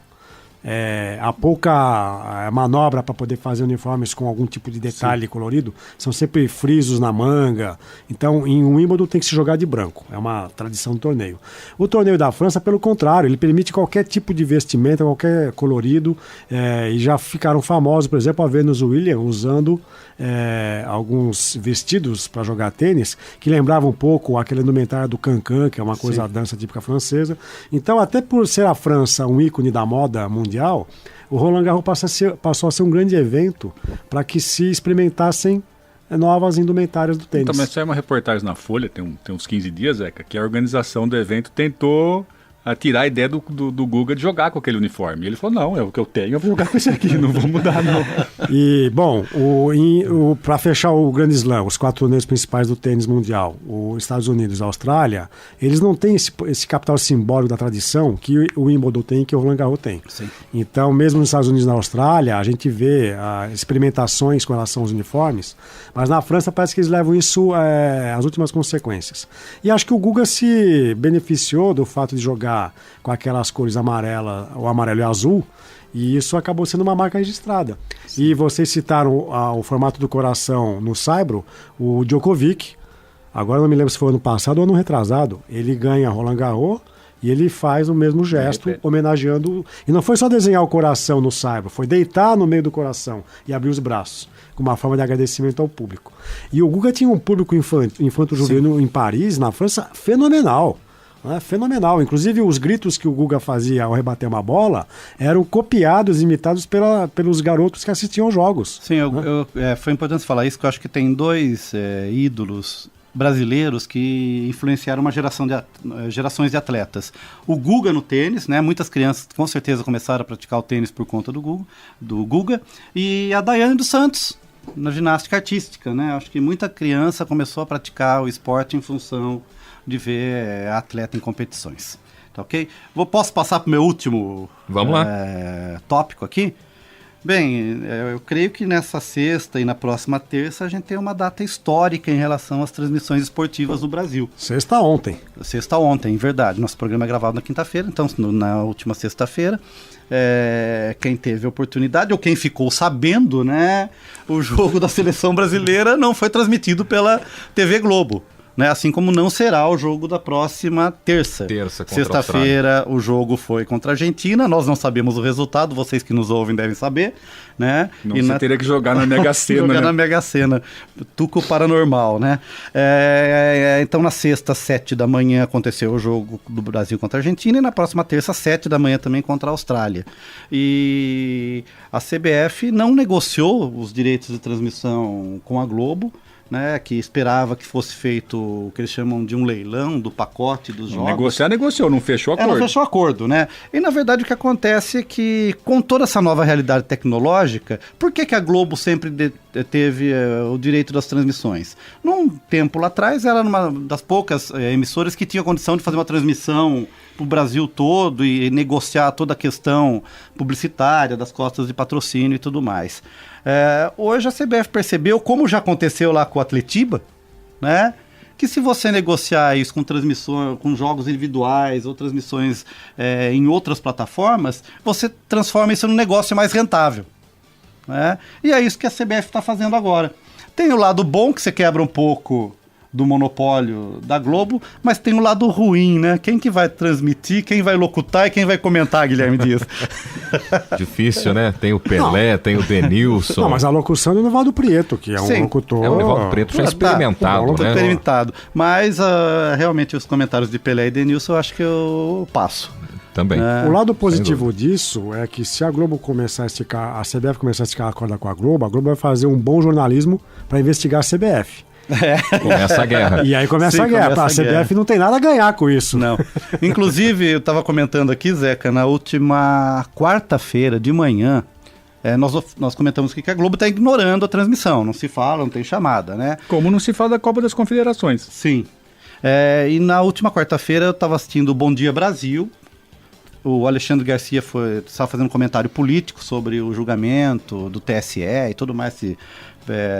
Há pouca manobra para poder fazer uniformes com algum tipo de detalhe, sim, colorido, são sempre frisos na manga. Então, em Wimbledon tem que se jogar de branco, é uma tradição do torneio. O torneio da França, pelo contrário, ele permite qualquer tipo de vestimenta, qualquer colorido, e já ficaram famosos, por exemplo, a Venus Williams usando alguns vestidos para jogar tênis, que lembravam um pouco aquela indumentária do cancan, que é uma coisa, sim, da dança típica francesa. Então, até por ser a França um ícone da moda mundial, o Roland Garros passou a ser um grande evento para que se experimentassem novas indumentárias do tênis. Também saiu uma reportagem na Folha, tem uns 15 dias, Zeca, que a organização do evento tentou tirar a ideia do Guga de jogar com aquele uniforme. E ele falou, não, é o que eu tenho, eu vou jogar com esse aqui, não vou mudar não. E, bom, para fechar o Grand Slam, os 4 torneios principais do tênis mundial, os Estados Unidos e a Austrália, eles não têm esse capital simbólico da tradição que o Wimbledon tem e que o Roland Garros tem. Sim. Então, mesmo nos Estados Unidos e na Austrália, a gente vê experimentações com relação aos uniformes, mas na França parece que eles levam isso às últimas consequências. E acho que o Guga se beneficiou do fato de jogar com aquelas cores amarela, o amarelo e o azul, e isso acabou sendo uma marca registrada. Sim. E vocês citaram o formato do coração no saibro, o Djokovic, agora não me lembro se foi ano passado ou ano retrasado, ele ganha Roland Garros e ele faz o mesmo gesto, homenageando, e não foi só desenhar o coração no saibro, foi deitar no meio do coração e abrir os braços, com uma forma de agradecimento ao público. E o Guga tinha um público infanto-juvenil em Paris, na França, fenomenal. Fenomenal. Inclusive, os gritos que o Guga fazia ao rebater uma bola eram copiados, imitados pelos garotos que assistiam aos jogos. Sim, foi importante falar isso, que eu acho que tem 2 ídolos brasileiros que influenciaram uma gerações de atletas. O Guga no tênis, né? Muitas crianças com certeza começaram a praticar o tênis por conta do Guga, e a Daiane dos Santos na ginástica artística, né? Acho que muita criança começou a praticar o esporte em função de ver atleta em competições. Tá, ok? Posso passar para o meu último tópico aqui? Bem, eu creio que nessa sexta e na próxima terça a gente tem uma data histórica em relação às transmissões esportivas no Brasil. Sexta ontem, verdade. Nosso programa é gravado na quinta-feira, então na última sexta-feira, quem teve a oportunidade ou quem ficou sabendo, né, o jogo da seleção brasileira não foi transmitido pela TV Globo. Né, assim como não será o jogo da próxima terça. Sexta-feira o jogo foi contra a Argentina, nós não sabemos o resultado, vocês que nos ouvem devem saber. Né? Você teria que jogar na Mega Sena. Jogar na Mega Sena, Tuco Paranormal. Né? Então na sexta, 7 da manhã, aconteceu o jogo do Brasil contra a Argentina, e na próxima terça, 7 da manhã também contra a Austrália. E a CBF não negociou os direitos de transmissão com a Globo, né, que esperava que fosse feito o que eles chamam de um leilão do pacote dos jogos. Negociou, não fechou acordo. Não fechou acordo, né? E na verdade o que acontece é que com toda essa nova realidade tecnológica, por que a Globo sempre teve o direito das transmissões? Num tempo lá atrás, era uma das poucas emissoras que tinha condição de fazer uma transmissão para o Brasil todo e negociar toda a questão publicitária, das cotas de patrocínio e tudo mais. Hoje a CBF percebeu, como já aconteceu lá com o Atletiba, né, que se você negociar isso com transmissões, com jogos individuais ou transmissões em outras plataformas, você transforma isso num negócio mais rentável. Né? E é isso que a CBF está fazendo agora. Tem o lado bom, que você quebra um pouco do monopólio da Globo, mas tem o lado ruim, né? Quem que vai transmitir, quem vai locutar e quem vai comentar, Guilherme Dias? Difícil, né? Tem o Pelé, tem o Denilson. Não, mas a locução é do Nivaldo Prieto, que é um locutor... É o Nivaldo Prieto já experimentado, né? Experimentado. Mas realmente os comentários de Pelé e Denilson eu acho que eu passo. Também. O lado positivo disso é que se a Globo começar a esticar, a CBF começar a esticar a corda com a Globo vai fazer um bom jornalismo para investigar a CBF. Começa a guerra. E aí começa a guerra. A CBF não tem nada a ganhar com isso. Não. Inclusive, eu estava comentando aqui, Zeca, na última quarta-feira de manhã, nós comentamos que a Globo está ignorando a transmissão. Não se fala, não tem chamada, né? Como não se fala da Copa das Confederações. Sim. E na última quarta-feira eu estava assistindo o Bom Dia Brasil. O Alexandre Garcia estava fazendo um comentário político sobre o julgamento do TSE e tudo mais, esse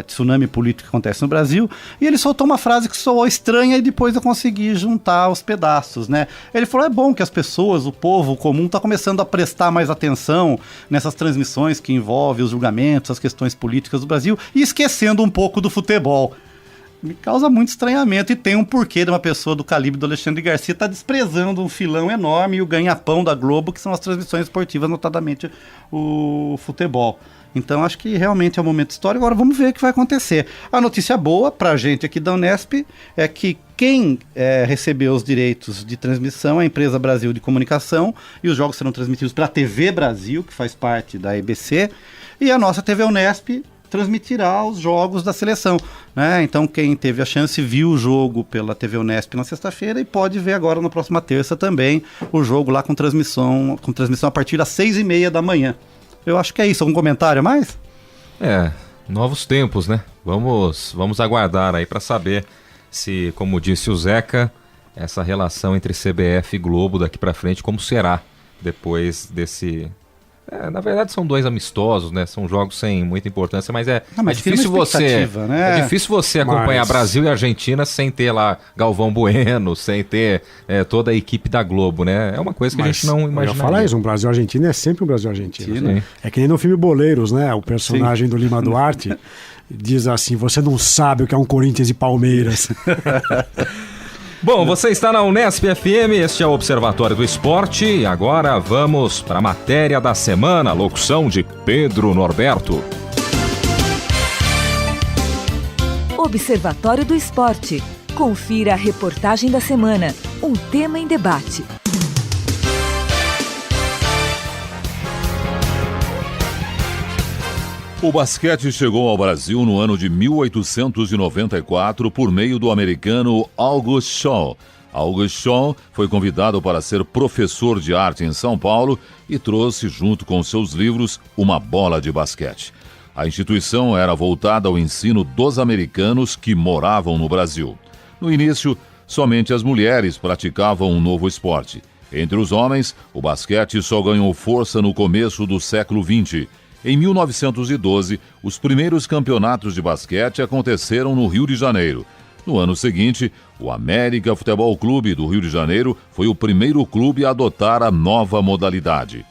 tsunami político que acontece no Brasil, e ele soltou uma frase que soou estranha e depois eu consegui juntar os pedaços, né? Ele falou, é bom que as pessoas, o povo comum, está começando a prestar mais atenção nessas transmissões que envolvem os julgamentos, as questões políticas do Brasil, e esquecendo um pouco do futebol. Me causa muito estranhamento, e tem um porquê de uma pessoa do calibre do Alexandre Garcia estar desprezando um filão enorme e o ganha-pão da Globo, que são as transmissões esportivas, notadamente o futebol. Então acho que realmente é um momento histórico. Agora vamos ver o que vai acontecer. A notícia boa para a gente aqui da Unesp é que quem recebeu os direitos de transmissão é a Empresa Brasil de Comunicação, e os jogos serão transmitidos pela TV Brasil, que faz parte da EBC, e a nossa TV Unesp transmitirá os jogos da seleção, né? Então quem teve a chance viu o jogo pela TV Unesp na sexta-feira e pode ver agora na próxima terça também o jogo lá com transmissão a partir das 6h30 da manhã. Eu acho que é isso. Algum comentário a mais? Novos tempos, né? Vamos aguardar aí para saber se, como disse o Zeca, essa relação entre CBF e Globo daqui para frente, como será depois desse... na verdade são 2 amistosos, né? São jogos sem muita importância, mas é difícil né? É difícil você acompanhar Brasil e Argentina sem ter lá Galvão Bueno, sem ter toda a equipe da Globo, né? É uma coisa que a gente não imagina. Eu ia falar isso, um Brasil e Argentina é sempre um Brasil e Argentina. É que nem no filme Boleiros, né? O personagem do Lima Duarte diz assim, você não sabe o que é um Corinthians e Palmeiras. Bom, você está na Unesp FM, este é o Observatório do Esporte e agora vamos para a matéria da semana, locução de Pedro Norberto. Observatório do Esporte. Confira a reportagem da semana, um tema em debate. O basquete chegou ao Brasil no ano de 1894 por meio do americano August Shaw. August Shaw foi convidado para ser professor de arte em São Paulo e trouxe, junto com seus livros, uma bola de basquete. A instituição era voltada ao ensino dos americanos que moravam no Brasil. No início, somente as mulheres praticavam um novo esporte. Entre os homens, o basquete só ganhou força no começo do século XX. Em 1912, os primeiros campeonatos de basquete aconteceram no Rio de Janeiro. No ano seguinte, o América Futebol Clube do Rio de Janeiro foi o primeiro clube a adotar a nova modalidade.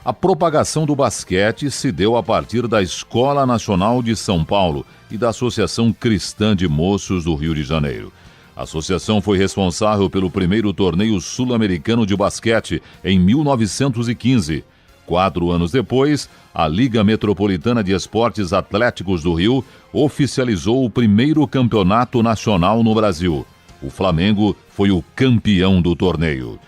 A propagação do basquete se deu a partir da Escola Nacional de São Paulo e da Associação Cristã de Moços do Rio de Janeiro. A associação foi responsável pelo primeiro torneio sul-americano de basquete em 1915. 4 anos depois, a Liga Metropolitana de Esportes Atléticos do Rio oficializou o primeiro campeonato nacional no Brasil. O Flamengo foi o campeão do torneio.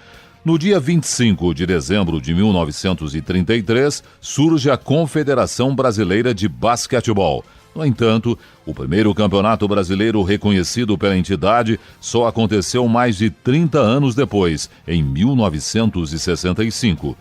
No dia 25 de dezembro de 1933, surge a Confederação Brasileira de Basquetebol. No entanto, o primeiro campeonato brasileiro reconhecido pela entidade só aconteceu mais de 30 anos depois, em 1965.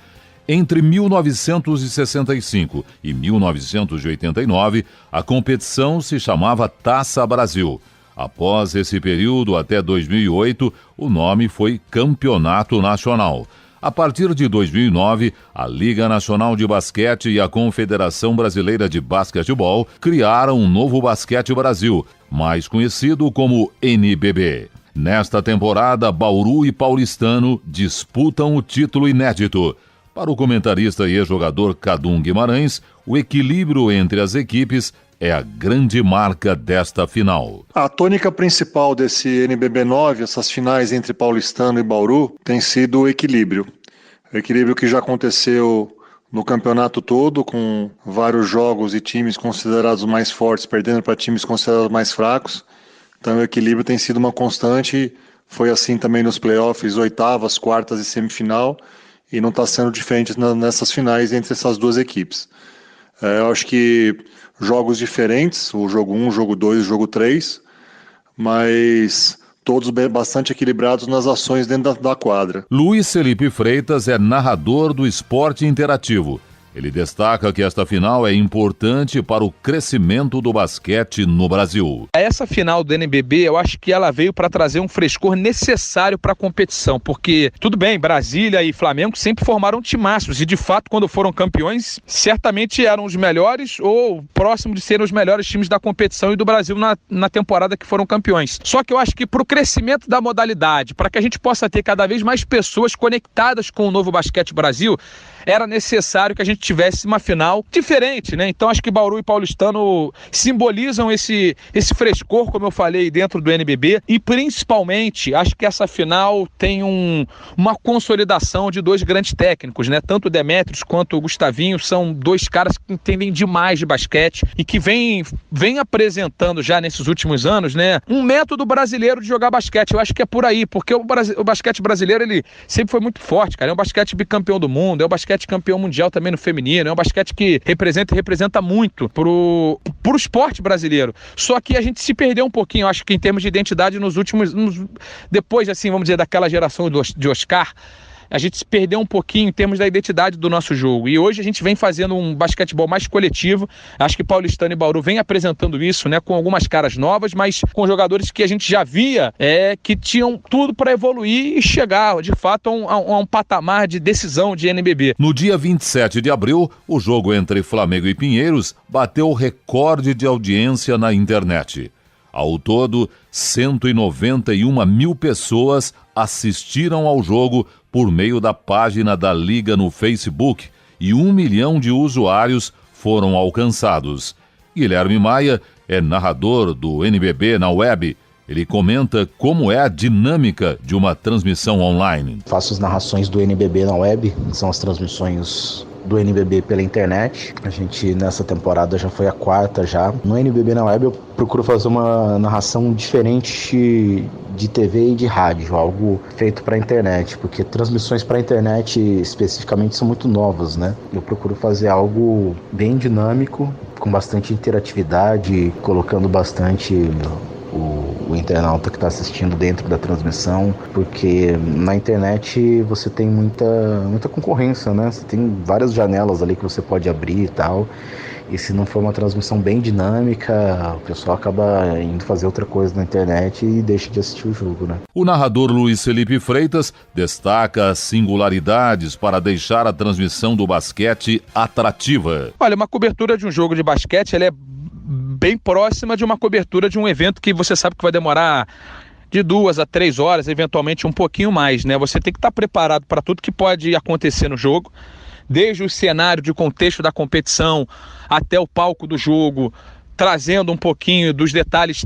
Entre 1965 e 1989, a competição se chamava Taça Brasil. Após esse período, até 2008, o nome foi Campeonato Nacional. A partir de 2009, a Liga Nacional de Basquete e a Confederação Brasileira de Basquetebol criaram um novo Basquete Brasil, mais conhecido como NBB. Nesta temporada, Bauru e Paulistano disputam o título inédito. Para o comentarista e ex-jogador Cadum Guimarães, o equilíbrio entre as equipes é a grande marca desta final. A tônica principal desse NBB 9, essas finais entre Paulistano e Bauru, tem sido o equilíbrio. O equilíbrio que já aconteceu no campeonato todo, com vários jogos e times considerados mais fortes perdendo para times considerados mais fracos. Então o equilíbrio tem sido uma constante, foi assim também nos playoffs, oitavas, quartas e semifinal, e não está sendo diferente nessas finais entre essas duas equipes. Eu acho que jogos diferentes, o jogo 1, o jogo 2 e o jogo 3, mas todos bastante equilibrados nas ações dentro da quadra. Luiz Felipe Freitas é narrador do Esporte Interativo. Ele destaca que esta final é importante para o crescimento do basquete no Brasil. Essa final do NBB, eu acho que ela veio para trazer um frescor necessário para a competição, porque, tudo bem, Brasília e Flamengo sempre formaram timaços e, de fato, quando foram campeões, certamente eram os melhores ou próximo de serem os melhores times da competição e do Brasil na temporada que foram campeões. Só que eu acho que para o crescimento da modalidade, para que a gente possa ter cada vez mais pessoas conectadas com o novo Basquete Brasil, era necessário que a gente tivesse uma final diferente, né? Então acho que Bauru e Paulistano simbolizam esse frescor, como eu falei, dentro do NBB, e principalmente acho que essa final tem uma consolidação de 2 grandes técnicos, né? Tanto o Demetrios quanto o Gustavinho são 2 caras que entendem demais de basquete e que vem apresentando já nesses últimos anos, né, um método brasileiro de jogar basquete. Eu acho que é por aí, porque o basquete brasileiro ele sempre foi muito forte, cara. É um basquete bicampeão do mundo, é um basquete campeão mundial também no feminino. feminino, é um basquete que representa muito pro esporte brasileiro. Só que a gente se perdeu um pouquinho, acho que em termos de identidade depois, assim, vamos dizer, daquela geração de Oscar, a gente se perdeu um pouquinho em termos da identidade do nosso jogo. E hoje a gente vem fazendo um basquetebol mais coletivo. Acho que Paulistano e Bauru vem apresentando isso, né, com algumas caras novas, mas com jogadores que a gente já via que tinham tudo para evoluir e chegar, de fato, a um patamar de decisão de NBB. No dia 27 de abril, o jogo entre Flamengo e Pinheiros bateu o recorde de audiência na internet. Ao todo, 191 mil pessoas assistiram ao jogo por meio da página da Liga no Facebook e 1 milhão de usuários foram alcançados. Guilherme Maia é narrador do NBB na web. Ele comenta como é a dinâmica de uma transmissão online. Faço as narrações do NBB na web, que são as transmissões do NBB pela internet. A gente nessa temporada já foi a 4ª já. No NBB na web eu procuro fazer uma narração diferente de TV e de rádio, algo feito para a internet, porque transmissões para a internet especificamente são muito novas, né? Eu procuro fazer algo bem dinâmico, com bastante interatividade, colocando bastante o internauta que está assistindo dentro da transmissão, porque na internet você tem muita concorrência, né? Você tem várias janelas ali que você pode abrir e tal, e se não for uma transmissão bem dinâmica, o pessoal acaba indo fazer outra coisa na internet e deixa de assistir o jogo, né? O narrador Luiz Felipe Freitas destaca as singularidades para deixar a transmissão do basquete atrativa. Olha, uma cobertura de um jogo de basquete, ela é bem próxima de uma cobertura de um evento que você sabe que vai demorar de 2 a 3 horas, eventualmente um pouquinho mais, né? Você tem que estar preparado para tudo que pode acontecer no jogo, desde o cenário de contexto da competição até o palco do jogo, trazendo um pouquinho dos detalhes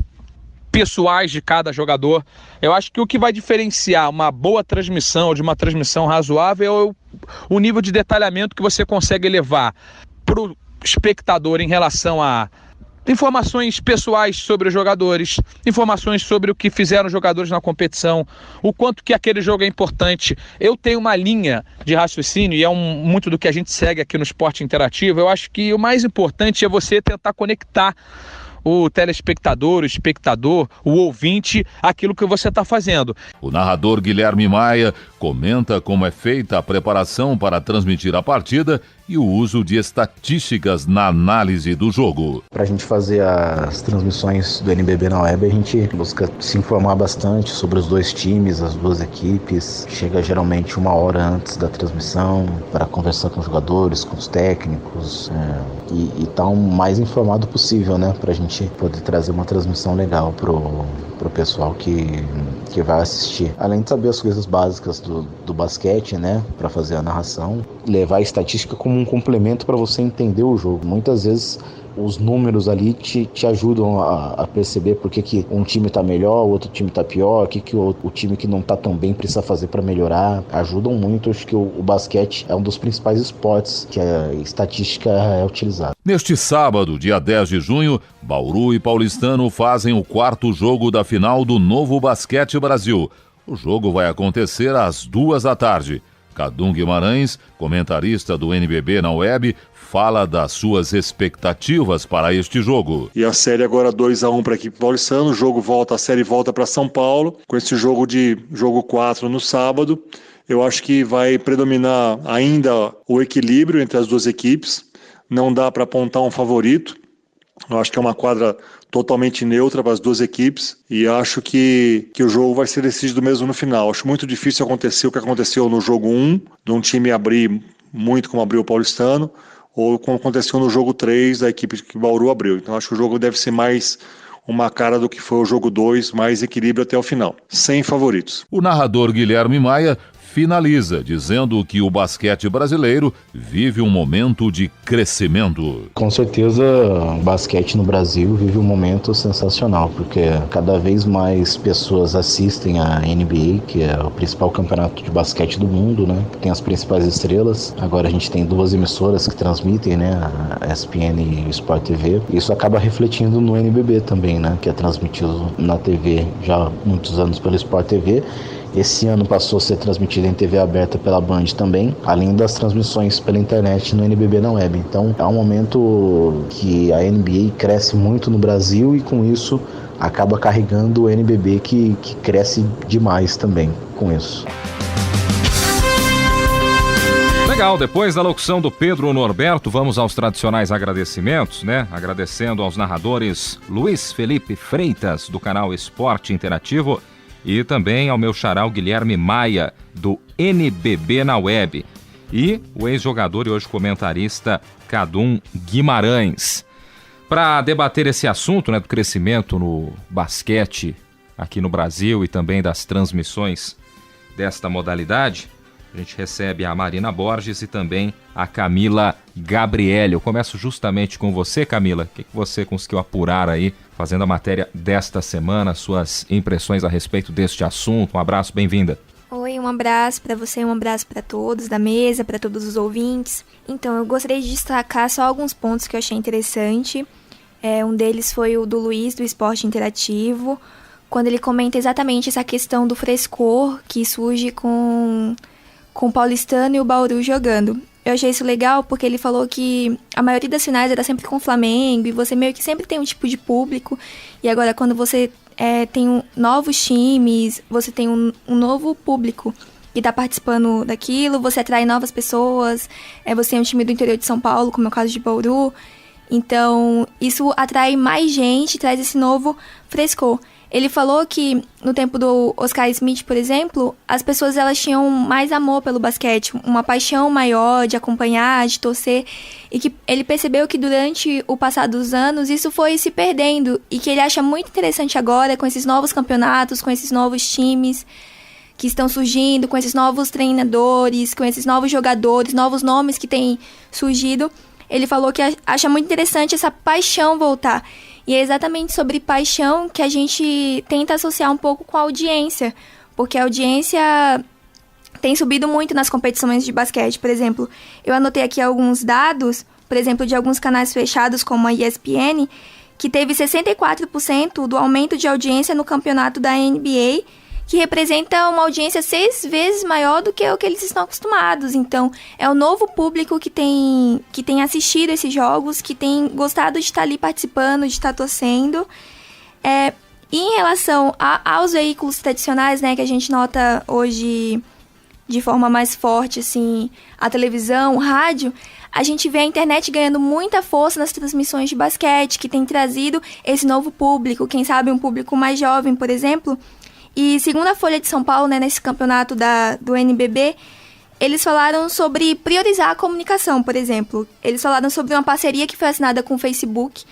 pessoais de cada jogador. Eu acho que o que vai diferenciar uma boa transmissão de uma transmissão razoável é o nível de detalhamento que você consegue levar para o espectador em relação a informações pessoais sobre os jogadores, informações sobre o que fizeram os jogadores na competição, o quanto que aquele jogo é importante. Eu tenho uma linha de raciocínio, e é muito do que a gente segue aqui no Esporte Interativo. Eu acho que o mais importante é você tentar conectar o telespectador, o espectador, o ouvinte, aquilo que você está fazendo. O narrador Guilherme Maia comenta como é feita a preparação para transmitir a partida e o uso de estatísticas na análise do jogo. Para a gente fazer as transmissões do NBB na web, a gente busca se informar bastante sobre os dois times, as duas equipes. Chega geralmente 1 hora antes da transmissão para conversar com os jogadores, com os técnicos e tá o mais informado possível, né? Para a gente poder trazer uma transmissão legal pro pessoal que vai assistir. Além de saber as coisas básicas do basquete, né? Para fazer a narração, levar a estatística como um complemento para você entender o jogo. Muitas vezes os números ali te ajudam a perceber por que um time tá melhor, o outro time tá pior, o que o time que não tá tão bem precisa fazer para melhorar. Ajudam muito. Acho que o basquete é um dos principais esportes que a estatística é utilizada. Neste sábado, dia 10 de junho, Bauru e Paulistano fazem o 4º jogo da final do Novo Basquete Brasil. O jogo vai acontecer às 14h. Cadum Guimarães, comentarista do NBB na web, fala das suas expectativas para este jogo. E a série agora 2-1 para a equipe paulistana, a série volta para São Paulo, com esse jogo 4 no sábado. Eu acho que vai predominar ainda o equilíbrio entre as duas equipes, não dá para apontar um favorito. Eu acho que é uma quadra totalmente neutra para as duas equipes e acho que o jogo vai ser decidido mesmo no final. Acho muito difícil acontecer o que aconteceu no jogo 1, de um time abrir muito como abriu o Paulistano, ou como aconteceu no jogo 3 da equipe que Bauru abriu. Então acho que o jogo deve ser mais uma cara do que foi o jogo 2, mais equilíbrio até o final, sem favoritos. O narrador Guilherme Maia finaliza dizendo que o basquete brasileiro vive um momento de crescimento. Com certeza o basquete no Brasil vive um momento sensacional, porque cada vez mais pessoas assistem a NBA, que é o principal campeonato de basquete do mundo, né? Tem as principais estrelas. Agora a gente tem 2 emissoras que transmitem, né? A ESPN e o Sport TV. Isso acaba refletindo no NBB também, né? Que é transmitido na TV já há muitos anos pelo Sport TV. esse ano passou a ser transmitida em TV aberta pela Band também, além das transmissões pela internet no NBB na web. Então é um momento que a NBA cresce muito no Brasil e com isso acaba carregando o NBB que cresce demais também com isso. Legal, depois da locução do Pedro Norberto, vamos aos tradicionais agradecimentos, né? Agradecendo aos narradores Luiz Felipe Freitas, do canal Esporte Interativo, e também ao meu xará Guilherme Maia, do NBB na web, e o ex-jogador e hoje comentarista Cadum Guimarães. Para debater esse assunto, né, do crescimento no basquete aqui no Brasil e também das transmissões desta modalidade, a gente recebe a Marina Borges e também a Camila Gabriele. Eu começo justamente com você, Camila. O que você conseguiu apurar aí, fazendo a matéria desta semana, suas impressões a respeito deste assunto? Um abraço, bem-vinda. Oi, um abraço para você, um abraço para todos da mesa, para todos os ouvintes. Então, eu gostaria de destacar só alguns pontos que eu achei interessante. Um deles foi o do Luiz, do Esporte Interativo, quando ele comenta exatamente essa questão do frescor que surge com o Paulistano e o Bauru jogando. Eu achei isso legal porque ele falou que a maioria das finais era sempre com o Flamengo e você meio que sempre tem um tipo de público. E agora quando você tem novos times, você tem um novo público que está participando daquilo, você atrai novas pessoas, você tem um time do interior de São Paulo, como é o caso de Bauru. Então isso atrai mais gente, traz esse novo frescor. Ele falou que no tempo do Oscar Smith, por exemplo, as pessoas elas tinham mais amor pelo basquete, uma paixão maior de acompanhar, de torcer, e que ele percebeu que durante o passar dos anos isso foi se perdendo e que ele acha muito interessante agora com esses novos campeonatos, com esses novos times que estão surgindo, com esses novos treinadores, com esses novos jogadores, novos nomes que têm surgido. Ele falou que acha muito interessante essa paixão voltar. E é exatamente sobre paixão que a gente tenta associar um pouco com a audiência, porque a audiência tem subido muito nas competições de basquete. Por exemplo, eu anotei aqui alguns dados, por exemplo, de alguns canais fechados como a ESPN, que teve 64% do aumento de audiência no campeonato da NBA, que representa uma audiência 6 vezes maior do que o que eles estão acostumados. Então, é o novo público que tem assistido esses jogos, que tem gostado de estar ali participando, de estar torcendo. E em relação aos veículos tradicionais, né, que a gente nota hoje de forma mais forte, assim, a televisão, o rádio, a gente vê a internet ganhando muita força nas transmissões de basquete, que tem trazido esse novo público, quem sabe um público mais jovem, por exemplo. E segundo a Folha de São Paulo, né, nesse campeonato do NBB, eles falaram sobre priorizar a comunicação, por exemplo. Eles falaram sobre uma parceria que foi assinada com o Facebook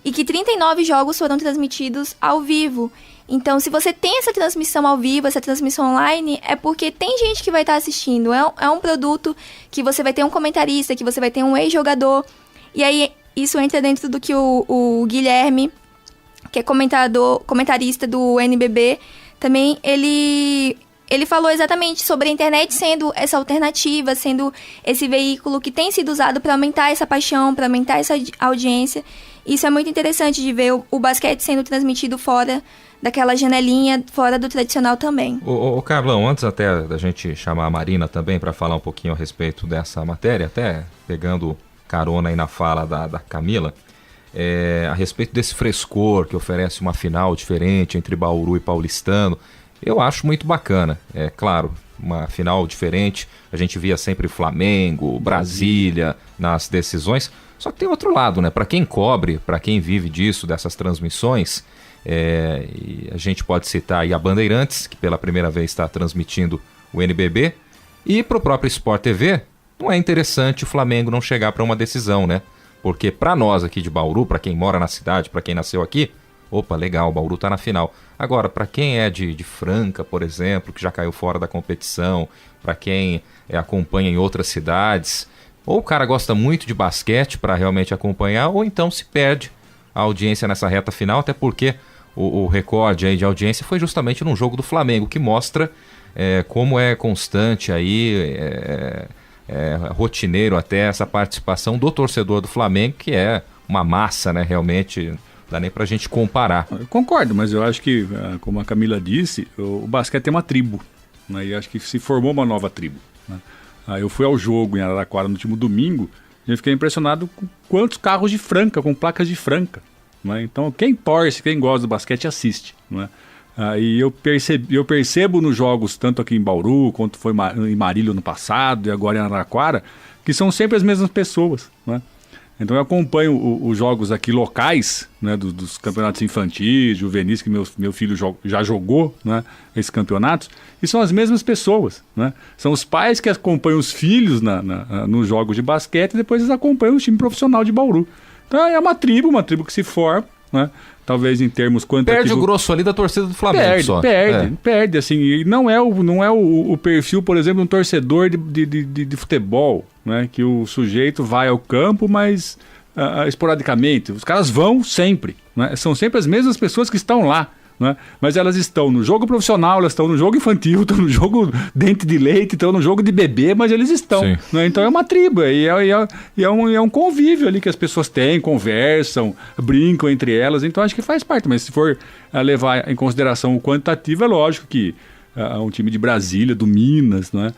e que 39 jogos foram transmitidos ao vivo. Então, se você tem essa transmissão ao vivo, essa transmissão online, é porque tem gente que vai estar assistindo. É um produto que você vai ter um comentarista, que você vai ter um ex-jogador. E aí, isso entra dentro do que o Guilherme, que é comentarista do NBB, também ele falou exatamente sobre a internet sendo essa alternativa, sendo esse veículo que tem sido usado para aumentar essa paixão, para aumentar essa audiência. Isso é muito interessante de ver o basquete sendo transmitido fora daquela janelinha, fora do tradicional também. Ô Carlão, antes até da gente chamar a Marina também para falar um pouquinho a respeito dessa matéria, até pegando carona aí na fala da Camila, a respeito desse frescor que oferece uma final diferente entre Bauru e Paulistano, eu acho muito bacana. É claro, uma final diferente, a gente via sempre Flamengo, Brasília nas decisões, só que tem outro lado, né? Para quem cobre, para quem vive disso, dessas transmissões, e a gente pode citar aí a Bandeirantes, que pela primeira vez está transmitindo o NBB, e para o próprio Sport TV, não é interessante o Flamengo não chegar para uma decisão, né? Porque para nós aqui de Bauru, para quem mora na cidade, para quem nasceu aqui, opa, legal, o Bauru tá na final. Agora, para quem é de Franca, por exemplo, que já caiu fora da competição, para quem acompanha em outras cidades, ou o cara gosta muito de basquete para realmente acompanhar, ou então se perde a audiência nessa reta final, até porque o recorde aí de audiência foi justamente num jogo do Flamengo, que mostra como é constante aí, rotineiro até essa participação do torcedor do Flamengo, que é uma massa, né, realmente, não dá nem pra gente comparar. Eu concordo, mas eu acho que, como a Camila disse, o basquete é uma tribo. né? E acho que se formou uma nova tribo, né? Eu fui ao jogo em Araraquara no último domingo e eu fiquei impressionado com quantos carros de Franca, com placas de Franca, né? Então quem torce, quem gosta do basquete assiste, né? E eu percebo nos jogos, tanto aqui em Bauru, quanto foi em Marília no passado e agora em Araraquara, que são sempre as mesmas pessoas, né? Então eu acompanho os jogos aqui locais, né, dos campeonatos infantis, juvenis, que meu filho já jogou, né, esses campeonatos, e são as mesmas pessoas, né? São os pais que acompanham os filhos nos jogos de basquete e depois eles acompanham o time profissional de Bauru. Então é uma tribo que se forma, né? Talvez em termos quantitativos... Perde o grosso ali da torcida do Flamengo. Perde, assim, e não é o perfil, por exemplo, de um torcedor de futebol, né? Que o sujeito vai ao campo, mas esporadicamente. Os caras vão sempre, né? São sempre as mesmas pessoas que estão lá, né? Mas elas estão no jogo profissional, elas estão no jogo infantil, estão no jogo dente de leite, estão no jogo de bebê, mas eles estão, né? Então é uma tribo e é um convívio ali que as pessoas têm, conversam, brincam entre elas, então acho que faz parte, mas se for levar em consideração o quantitativo, é lógico que um time de Brasília, do Minas, né?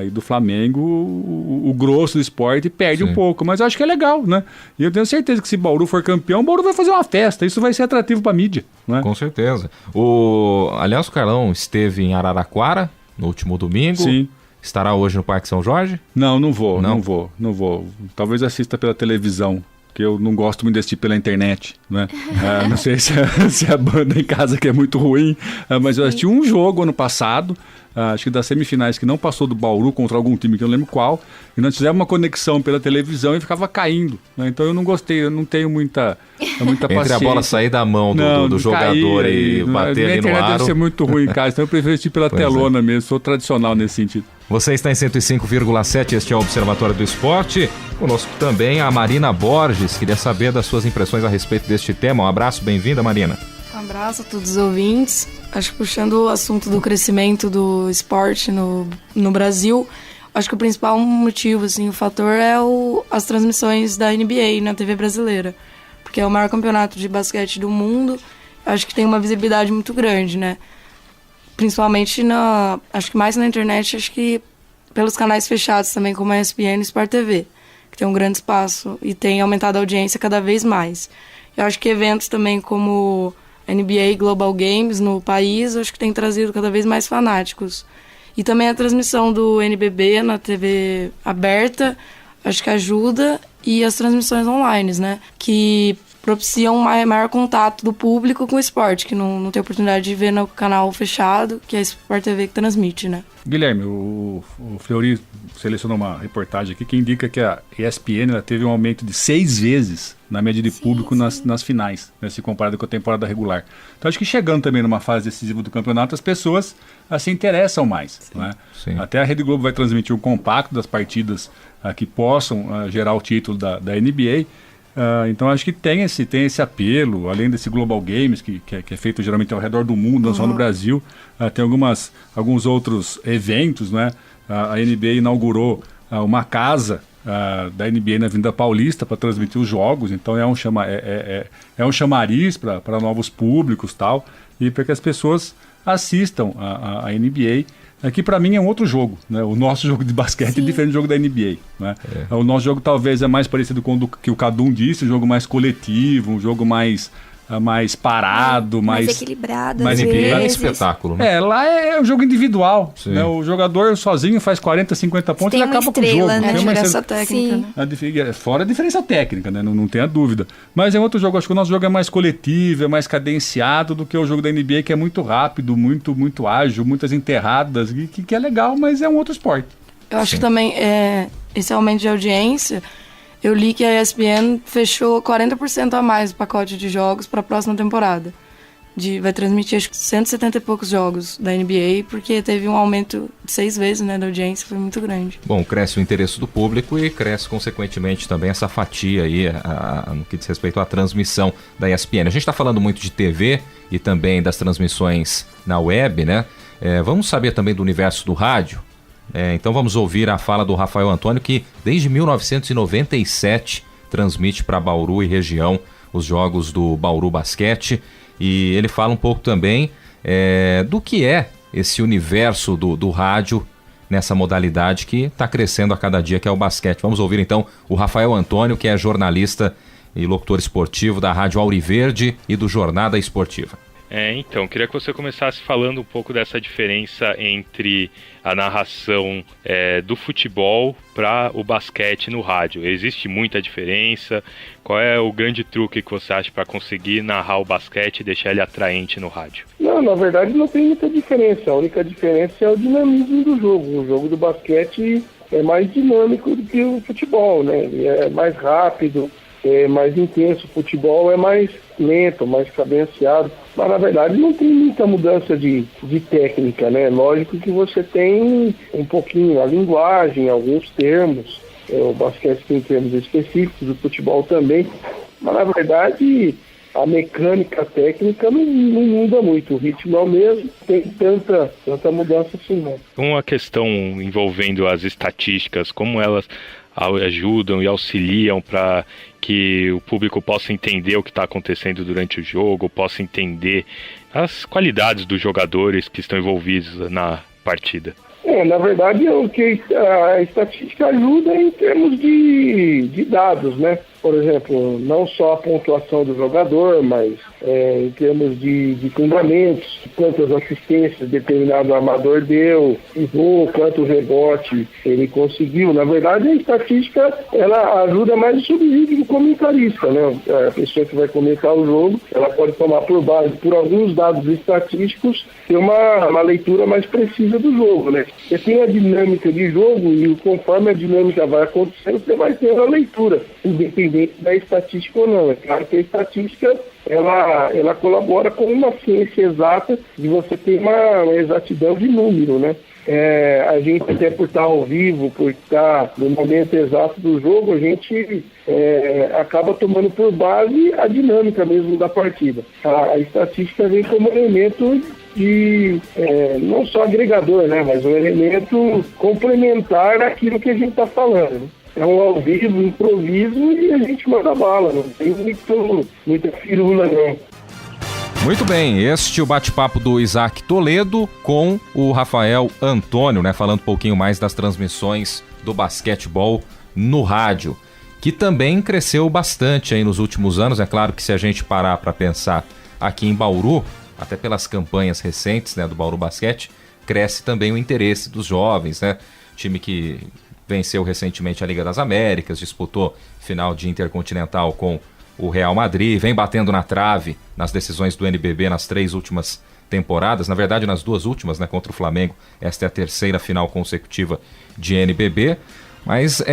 E do Flamengo, o grosso do esporte perde um pouco, mas eu acho que é legal, né? E eu tenho certeza que se Bauru for campeão, Bauru vai fazer uma festa, isso vai ser atrativo para a mídia, né? Com certeza. Aliás, o Carlão esteve em Araraquara no último domingo. Sim. Estará hoje no Parque São Jorge? Não vou. Talvez assista pela televisão, que eu não gosto muito de assistir pela internet, né? Não sei se a banda em casa que é muito ruim, mas eu assisti um jogo ano passado, acho que das semifinais, que não passou do Bauru contra algum time que eu não lembro qual, e nós fizemos uma conexão pela televisão e ficava caindo, né? Então eu não gostei, eu não tenho muita paciência. Entre a bola sair da mão do jogador e bater ali no aro... deve ser muito ruim em casa, então eu prefiro assistir pela telona mesmo, sou tradicional nesse sentido. Você está em 105,7, este é o Observatório do Esporte. Conosco também a Marina Borges, queria saber das suas impressões a respeito deste tema. Um abraço, bem-vinda, Marina. Um abraço a todos os ouvintes. Acho que puxando o assunto do crescimento do esporte no Brasil, acho que o principal motivo, assim, o fator é as transmissões da NBA na TV brasileira, porque é o maior campeonato de basquete do mundo. Acho que tem uma visibilidade muito grande, né? Principalmente acho que mais na internet, acho que pelos canais fechados também, como a ESPN e Sport TV, que tem um grande espaço e tem aumentado a audiência cada vez mais. Eu acho que eventos também como NBA e Global Games no país, acho que tem trazido cada vez mais fanáticos. E também a transmissão do NBB na TV aberta, acho que ajuda, e as transmissões online, né? Que propiciam um maior contato do público com o esporte, que não tem oportunidade de ver no canal fechado, que é a Sport TV que transmite, né? Guilherme, o Fleury selecionou uma reportagem aqui que indica que a ESPN ela teve um aumento de 6 vezes na média de público nas finais, né, se comparado com a temporada regular. Então acho que chegando também numa fase decisiva do campeonato, as pessoas se interessam mais. Né? Até a Rede Globo vai transmitir um compacto das partidas que possam gerar o título da NBA. Então acho que tem esse apelo, além desse Global Games, que é feito geralmente ao redor do mundo, não só no Brasil. Tem alguns outros eventos, né? A NBA inaugurou uma casa da NBA na Avenida Paulista para transmitir os jogos, então é um chamariz para novos públicos tal, e para que as pessoas assistam a NBA. Aqui para mim é um outro jogo, né? O nosso jogo de basquete é diferente do jogo da NBA, né? O nosso jogo talvez é mais parecido com o que o Cadum disse, um jogo mais coletivo, um jogo mais parado, mais equilibrado, mais equilibrado, espetáculo, né? Lá é um jogo individual, né? O jogador sozinho faz 40, 50 pontos e acaba com o jogo. Né? Tem uma diferença técnica, né? Fora a diferença técnica, né? Não tenha dúvida. Mas é outro jogo, acho que o nosso jogo é mais coletivo, é mais cadenciado do que o jogo da NBA, que é muito rápido, muito, muito ágil, muitas enterradas, que é legal, mas é um outro esporte. Eu acho que também esse aumento de audiência, eu li que a ESPN fechou 40% a mais o pacote de jogos para a próxima temporada. Vai transmitir acho que 170 e poucos jogos da NBA, porque teve um aumento de 6 vezes, né, da audiência, foi muito grande. Bom, cresce o interesse do público e cresce consequentemente também essa fatia aí no que diz respeito à transmissão da ESPN. A gente está falando muito de TV e também das transmissões na web, né? Vamos saber também do universo do rádio. Então vamos ouvir a fala do Rafael Antônio, que desde 1997 transmite para Bauru e região os jogos do Bauru Basquete, e ele fala um pouco também do que é esse universo do rádio nessa modalidade que está crescendo a cada dia, que é o basquete. Vamos ouvir então o Rafael Antônio, que é jornalista e locutor esportivo da Rádio Auriverde e do Jornada Esportiva. Então, queria que você começasse falando um pouco dessa diferença entre a narração do futebol para o basquete no rádio. Existe muita diferença? Qual é o grande truque que você acha para conseguir narrar o basquete e deixar ele atraente no rádio? Não, na verdade não tem muita diferença. A única diferença é o dinamismo do jogo. O jogo do basquete é mais dinâmico do que o futebol, né? Ele é mais rápido, é mais intenso. O futebol é mais lento, mais cadenciado. Mas, na verdade, não tem muita mudança de técnica, né? Lógico que você tem um pouquinho a linguagem, alguns termos. O basquete tem termos específicos, o futebol também. Mas, na verdade, a mecânica técnica não muda muito. O ritmo é o mesmo, tem tanta mudança assim, né? Uma questão envolvendo as estatísticas, como elas ajudam e auxiliam para que o público possa entender o que está acontecendo durante o jogo, possa entender as qualidades dos jogadores que estão envolvidos na partida. Na verdade, o que a estatística ajuda em termos de dados, né? Por exemplo, não só a pontuação do jogador, mas em termos de fundamentos, quantas assistências determinado armador deu, quantos rebotes ele conseguiu. Na verdade, a estatística ela ajuda mais o subsídio do comentarista, né? A pessoa que vai comentar o jogo, ela pode tomar por base, por alguns dados estatísticos, ter uma leitura mais precisa do jogo, né? Você tem a dinâmica de jogo e conforme a dinâmica vai acontecendo, você vai ter a leitura, independente da estatística ou não. É claro que a estatística ela colabora com uma ciência exata de você ter uma exatidão de número, né? A gente até por estar ao vivo, por estar no momento exato do jogo, a gente acaba tomando por base a dinâmica mesmo da partida. A estatística vem como elemento de não só agregador, né, mas um elemento complementar àquilo que a gente está falando, né? É um ao vivo, improviso e a gente manda bala, não tem muita firula não. Muito bem, este é o bate-papo do Isaac Toledo com o Rafael Antônio, né, falando um pouquinho mais das transmissões do basquetebol no rádio, que também cresceu bastante aí nos últimos anos. É claro que se a gente parar para pensar aqui em Bauru, até pelas campanhas recentes, né, do Bauru Basquete, cresce também o interesse dos jovens, né, time que venceu recentemente a Liga das Américas, disputou final de Intercontinental com o Real Madrid, vem batendo na trave nas decisões do NBB nas 3 últimas temporadas, na verdade nas 2 últimas, né, contra o Flamengo. Esta é a 3ª final consecutiva de NBB, mas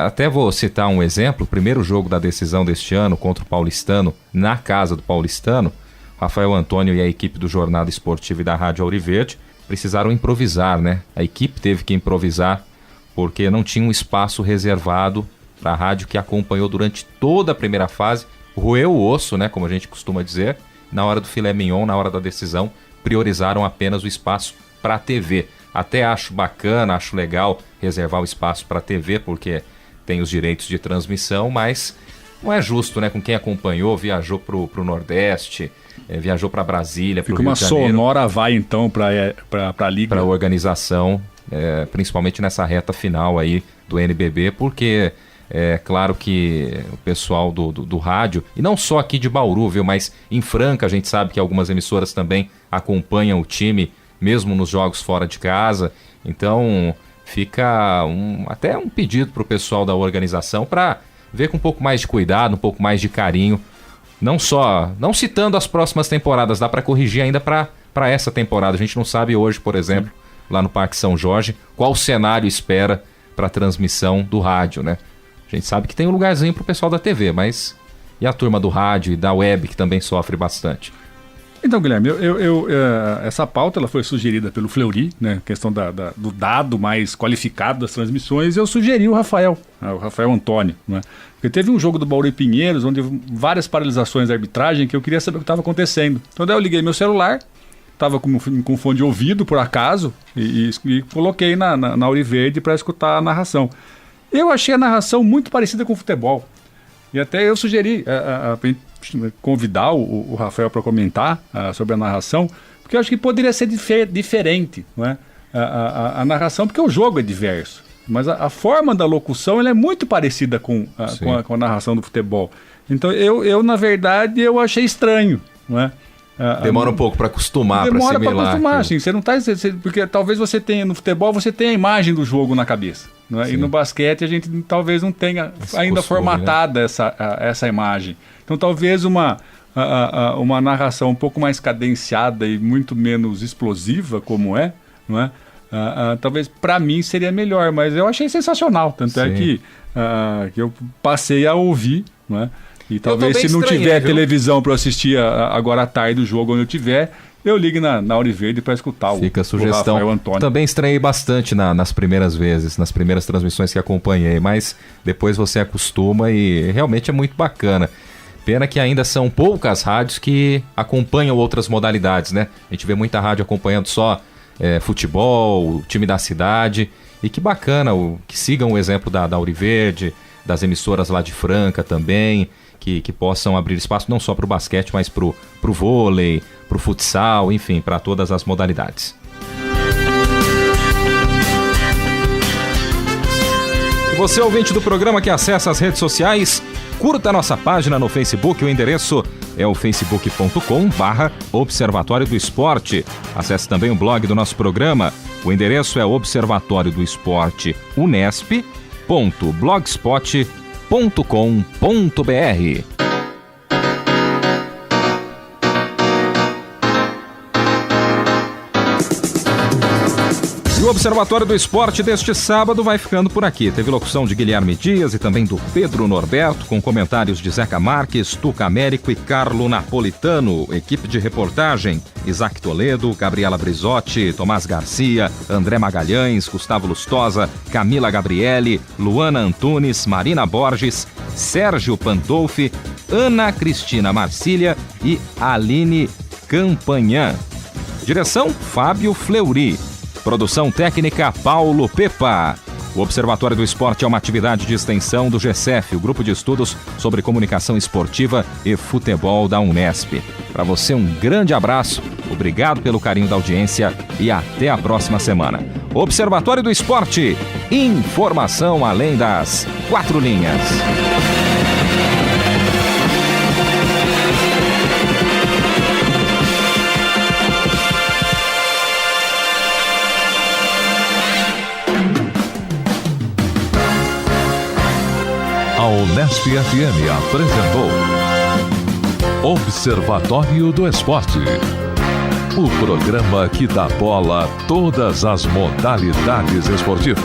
até vou citar um exemplo. O primeiro jogo da decisão deste ano contra o Paulistano, na casa do Paulistano, Rafael Antônio e a equipe do Jornada Esportiva e da Rádio Auriverde precisaram improvisar, né? A equipe teve que improvisar porque não tinha um espaço reservado para a rádio, que acompanhou durante toda a primeira fase, roeu o osso, né, como a gente costuma dizer. Na hora do filé mignon, na hora da decisão, priorizaram apenas o espaço para a TV. Até acho bacana, acho legal reservar o espaço para a TV, porque tem os direitos de transmissão, mas não é justo, né, com quem acompanhou, viajou para o Nordeste, viajou para Brasília, para o Rio de Janeiro. Fica uma sonora vai então para a Liga. Para a organização, principalmente nessa reta final aí do NBB, porque é claro que o pessoal do rádio, e não só aqui de Bauru, viu, mas em Franca a gente sabe que algumas emissoras também acompanham o time, mesmo nos jogos fora de casa. Então fica até um pedido para o pessoal da organização para ver com um pouco mais de cuidado, um pouco mais de carinho, não citando as próximas temporadas, dá para corrigir ainda para essa temporada. A gente não sabe hoje, por exemplo, lá no Parque São Jorge, qual cenário espera para a transmissão do rádio, né? A gente sabe que tem um lugarzinho pro pessoal da TV, mas e a turma do rádio e da web, que também sofre bastante? Então, Guilherme, essa pauta ela foi sugerida pelo Fleury, né? Questão do dado mais qualificado das transmissões. Eu sugeri o Rafael Antônio, né? Porque teve um jogo do Bauru e Pinheiros, onde várias paralisações da arbitragem, que eu queria saber o que estava acontecendo. Então daí eu liguei meu celular, estava com fone de ouvido, por acaso, e coloquei na Auriverde para escutar a narração. Eu achei a narração muito parecida com o futebol. E até eu sugeri convidar o Rafael para comentar sobre a narração, porque que eu acho que poderia ser diferente, não é? A narração, porque o jogo é diverso, mas a forma da locução ela é muito parecida com a narração do futebol. Então eu na verdade, eu achei estranho, não é? Demora um pouco para acostumar, para assimilar. Demora para acostumar, assim, você não tá, porque talvez você tenha, no futebol, você tenha a imagem do jogo na cabeça, não é? E no basquete a gente talvez não tenha ainda formatada, né? essa imagem. Então talvez uma narração um pouco mais cadenciada e muito menos explosiva, como não é? Talvez para mim seria melhor, mas eu achei sensacional, tanto é que eu passei a ouvir, não é? E talvez se não tiver televisão para assistir agora à tarde do jogo onde eu tiver, eu ligo na Hora Verde para escutar Fica a sugestão. o Rafael Antônio. Também estranhei bastante nas primeiras vezes, nas primeiras transmissões que acompanhei, mas depois você acostuma e realmente é muito bacana. Pena que ainda são poucas rádios que acompanham outras modalidades, né? A gente vê muita rádio acompanhando só futebol, o time da cidade. E que bacana que sigam o exemplo da Hora Verde, das emissoras lá de Franca também, que possam abrir espaço não só para o basquete, mas para o vôlei, para o futsal, enfim, para todas as modalidades. E você, ouvinte do programa que acessa as redes sociais, curta a nossa página no Facebook, o endereço é o facebook.com/Observatório do Esporte. Acesse também o blog do nosso programa, o endereço é Observatório do Esporte unesp.blogspot.com.br. E o Observatório do Esporte deste sábado vai ficando por aqui. Teve locução de Guilherme Dias e também do Pedro Norberto, com comentários de Zeca Marques, Tuca Américo e Carlo Napolitano. Equipe de reportagem: Isaac Toledo, Gabriela Brizotti, Tomás Garcia, André Magalhães, Gustavo Lustosa, Camila Gabriele, Luana Antunes, Marina Borges, Sérgio Pandolfi, Ana Cristina Marcília e Aline Campanhã. Direção: Fábio Fleury. Produção técnica: Paulo Pepa. O Observatório do Esporte é uma atividade de extensão do GECEF, o Grupo de Estudos sobre Comunicação Esportiva e Futebol da Unesp. Para você, um grande abraço, obrigado pelo carinho da audiência e até a próxima semana. Observatório do Esporte, informação além das 4 linhas. A Unesp FM apresentou Observatório do Esporte, o programa que dá bola a todas as modalidades esportivas.